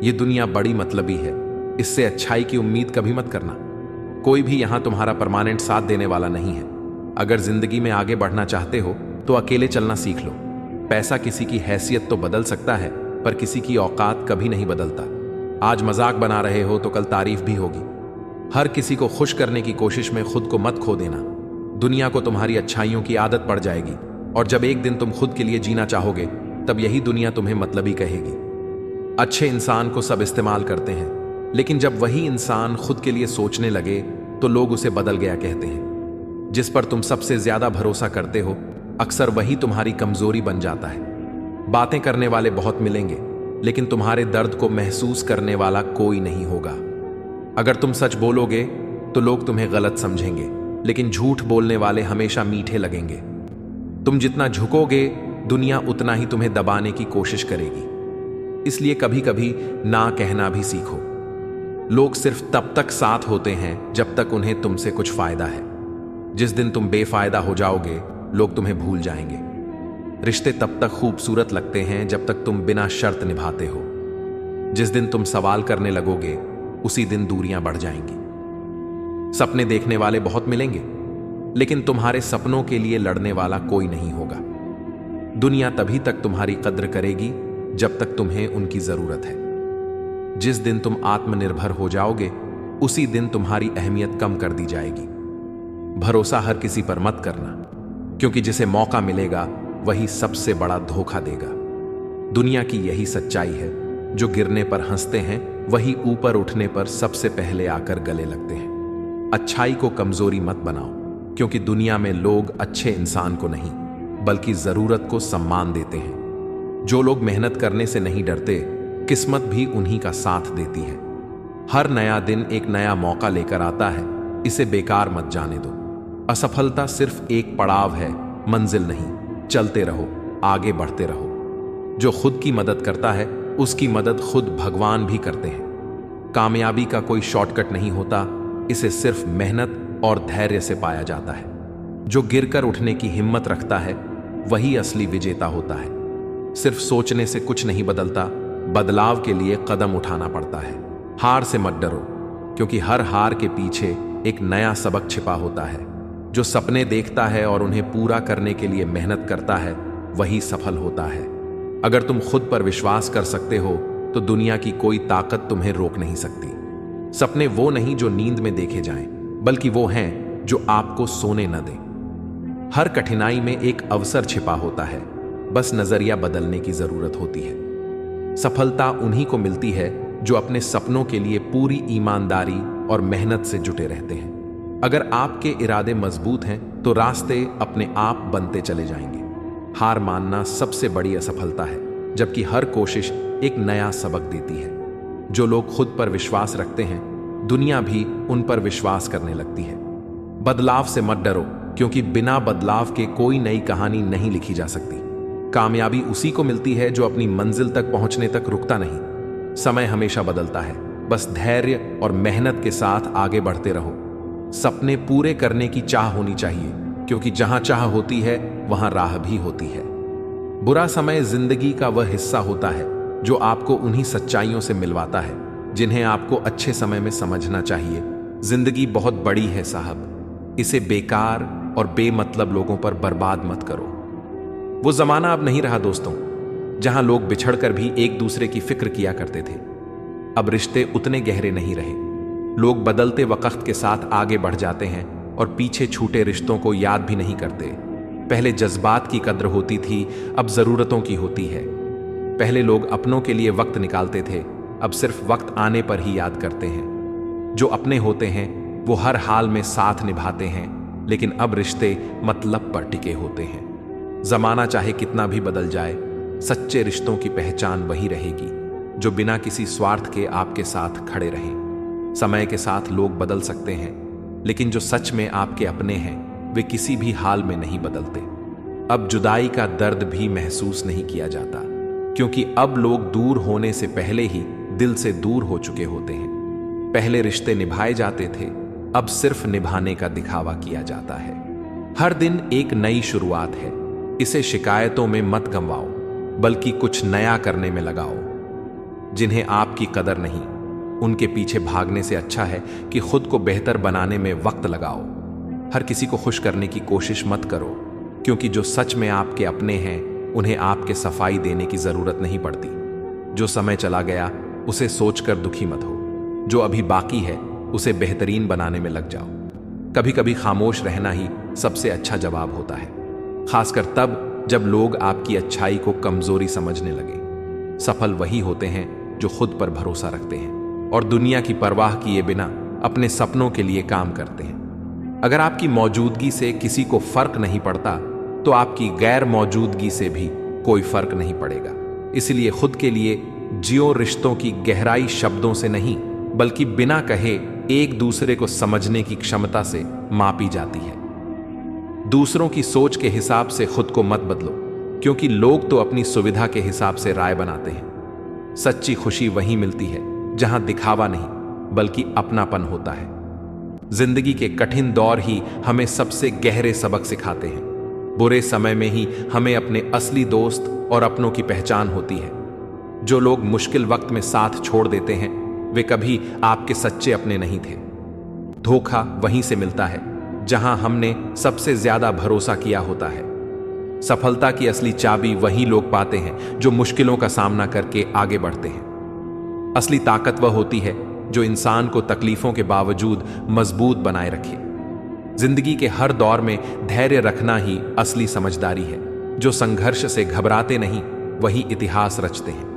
ये दुनिया बड़ी मतलबी है, इससे अच्छाई की उम्मीद कभी मत करना। कोई भी यहां तुम्हारा परमानेंट साथ देने वाला नहीं है। अगर जिंदगी में आगे बढ़ना चाहते हो तो अकेले चलना सीख लो। पैसा किसी की हैसियत तो बदल सकता है, पर किसी की औकात कभी नहीं बदलता। आज मजाक बना रहे हो तो कल तारीफ भी होगी। हर किसी को खुश करने की कोशिश में खुद को मत खो देना। दुनिया को तुम्हारी अच्छाइयों की आदत पड़ जाएगी, और जब एक दिन तुम खुद के लिए जीना चाहोगे तब यही दुनिया तुम्हें मतलबी कहेगी। अच्छे इंसान को सब इस्तेमाल करते हैं, लेकिन जब वही इंसान खुद के लिए सोचने लगे तो लोग उसे बदल गया कहते हैं। जिस पर तुम सबसे ज्यादा भरोसा करते हो अक्सर वही तुम्हारी कमजोरी बन जाता है। बातें करने वाले बहुत मिलेंगे, लेकिन तुम्हारे दर्द को महसूस करने वाला कोई नहीं होगा। अगर तुम सच बोलोगे तो लोग तुम्हें गलत समझेंगे, लेकिन झूठ बोलने वाले हमेशा मीठे लगेंगे। तुम जितना झुकोगे दुनिया उतना ही तुम्हें दबाने की कोशिश करेगी। इसलिए कभी कभी ना कहना भी सीखो। लोग सिर्फ तब तक साथ होते हैं जब तक उन्हें तुमसे कुछ फायदा है। जिस दिन तुम बेफायदा हो जाओगे लोग तुम्हें भूल जाएंगे। रिश्ते तब तक खूबसूरत लगते हैं जब तक तुम बिना शर्त निभाते हो। जिस दिन तुम सवाल करने लगोगे उसी दिन दूरियां बढ़ जाएंगी। सपने देखने वाले बहुत मिलेंगे, लेकिन तुम्हारे सपनों के लिए लड़ने वाला कोई नहीं होगा। दुनिया तभी तक तुम्हारी कद्र करेगी जब तक तुम्हें उनकी जरूरत है। जिस दिन तुम आत्मनिर्भर हो जाओगे, उसी दिन तुम्हारी अहमियत कम कर दी जाएगी। भरोसा हर किसी पर मत करना, क्योंकि जिसे मौका मिलेगा वही सबसे बड़ा धोखा देगा। दुनिया की यही सच्चाई है, जो गिरने पर हंसते हैं वही ऊपर उठने पर सबसे पहले आकर गले लगते हैं। अच्छाई को कमजोरी मत बनाओ, क्योंकि दुनिया में लोग अच्छे इंसान को नहीं बल्कि जरूरत को सम्मान देते हैं। जो लोग मेहनत करने से नहीं डरते, किस्मत भी उन्हीं का साथ देती है। हर नया दिन एक नया मौका लेकर आता है, इसे बेकार मत जाने दो। असफलता सिर्फ एक पड़ाव है, मंजिल नहीं। चलते रहो, आगे बढ़ते रहो। जो खुद की मदद करता है, उसकी मदद खुद भगवान भी करते हैं। कामयाबी का कोई शॉर्टकट नहीं होता, इसे सिर्फ मेहनत और धैर्य से पाया जाता है। जो गिरकर उठने की हिम्मत रखता है, वही असली विजेता होता है। सिर्फ सोचने से कुछ नहीं बदलता, बदलाव के लिए कदम उठाना पड़ता है। हार से मत डरो, क्योंकि हर हार के पीछे एक नया सबक छिपा होता है। जो सपने देखता है और उन्हें पूरा करने के लिए मेहनत करता है, वही सफल होता है। अगर तुम खुद पर विश्वास कर सकते हो, तो दुनिया की कोई ताकत तुम्हें रोक नहीं सकती। सपने वो नहीं जो नींद में देखे जाएं, बल्कि वो हैं जो आपको सोने न दें। हर कठिनाई में एक अवसर छिपा होता है, बस नजरिया बदलने की जरूरत होती है। सफलता उन्हीं को मिलती है जो अपने सपनों के लिए पूरी ईमानदारी और मेहनत से जुटे रहते हैं। अगर आपके इरादे मजबूत हैं, तो रास्ते अपने आप बनते चले जाएंगे। हार मानना सबसे बड़ी असफलता है, जबकि हर कोशिश एक नया सबक देती है। जो लोग खुद पर विश्वास रखते हैं, दुनिया भी उन पर विश्वास करने लगती है। बदलाव से मत डरो, क्योंकि बिना बदलाव के कोई नई कहानी नहीं लिखी जा सकती। कामयाबी उसी को मिलती है जो अपनी मंजिल तक पहुंचने तक रुकता नहीं। समय हमेशा बदलता है, बस धैर्य और मेहनत के साथ आगे बढ़ते रहो। सपने पूरे करने की चाह होनी चाहिए, क्योंकि जहां चाह होती है वहां राह भी होती है। बुरा समय जिंदगी का वह हिस्सा होता है जो आपको उन्हीं सच्चाइयों से मिलवाता है जिन्हें आपको अच्छे समय में समझना चाहिए। जिंदगी बहुत बड़ी है साहब, इसे बेकार और बेमतलब लोगों पर बर्बाद मत करो। वो जमाना अब नहीं रहा दोस्तों, जहां लोग बिछड़कर भी एक दूसरे की फिक्र किया करते थे। अब रिश्ते उतने गहरे नहीं रहे। लोग बदलते वक्त के साथ आगे बढ़ जाते हैं और पीछे छूटे रिश्तों को याद भी नहीं करते। पहले जज्बात की कद्र होती थी, अब जरूरतों की होती है। पहले लोग अपनों के लिए वक्त निकालते थे, अब सिर्फ वक्त आने पर ही याद करते हैं। जो अपने होते हैं वो हर हाल में साथ निभाते हैं, लेकिन अब रिश्ते मतलब पर टिके होते हैं। जमाना चाहे कितना भी बदल जाए, सच्चे रिश्तों की पहचान वही रहेगी जो बिना किसी स्वार्थ के आपके साथ खड़े रहें। समय के साथ लोग बदल सकते हैं, लेकिन जो सच में आपके अपने हैं वे किसी भी हाल में नहीं बदलते। अब जुदाई का दर्द भी महसूस नहीं किया जाता, क्योंकि अब लोग दूर होने से पहले ही दिल से दूर हो चुके होते हैं। पहले रिश्ते निभाए जाते थे, अब सिर्फ निभाने का दिखावा किया जाता है। हर दिन एक नई शुरुआत है, इसे शिकायतों में मत गंवाओ, बल्कि कुछ नया करने में लगाओ। जिन्हें आपकी कदर नहीं, उनके पीछे भागने से अच्छा है कि खुद को बेहतर बनाने में वक्त लगाओ। हर किसी को खुश करने की कोशिश मत करो, क्योंकि जो सच में आपके अपने हैं उन्हें आपके सफाई देने की जरूरत नहीं पड़ती। जो समय चला गया उसे सोचकर दुखी मत हो, जो अभी बाकी है उसे बेहतरीन बनाने में लग जाओ। कभी कभी खामोश रहना ही सबसे अच्छा जवाब होता है, खासकर तब जब लोग आपकी अच्छाई को कमजोरी समझने लगे। सफल वही होते हैं जो खुद पर भरोसा रखते हैं और दुनिया की परवाह किए बिना अपने सपनों के लिए काम करते हैं। अगर आपकी मौजूदगी से किसी को फर्क नहीं पड़ता, तो आपकी गैर मौजूदगी से भी कोई फर्क नहीं पड़ेगा। इसलिए खुद के लिए जियो। रिश्तों की गहराई शब्दों से नहीं, बल्कि बिना कहे एक दूसरे को समझने की क्षमता से मापी जाती है। दूसरों की सोच के हिसाब से खुद को मत बदलो, क्योंकि लोग तो अपनी सुविधा के हिसाब से राय बनाते हैं। सच्ची खुशी वहीं मिलती है जहां दिखावा नहीं, बल्कि अपनापन होता है। जिंदगी के कठिन दौर ही हमें सबसे गहरे सबक सिखाते हैं। बुरे समय में ही हमें अपने असली दोस्त और अपनों की पहचान होती है। जो लोग मुश्किल वक्त में साथ छोड़ देते हैं, वे कभी आपके सच्चे अपने नहीं थे। धोखा वहीं से मिलता है जहां हमने सबसे ज्यादा भरोसा किया होता है। सफलता की असली चाबी वही लोग पाते हैं जो मुश्किलों का सामना करके आगे बढ़ते हैं। असली ताकत वह होती है जो इंसान को तकलीफों के बावजूद मजबूत बनाए रखे। जिंदगी के हर दौर में धैर्य रखना ही असली समझदारी है। जो संघर्ष से घबराते नहीं, वही इतिहास रचते हैं।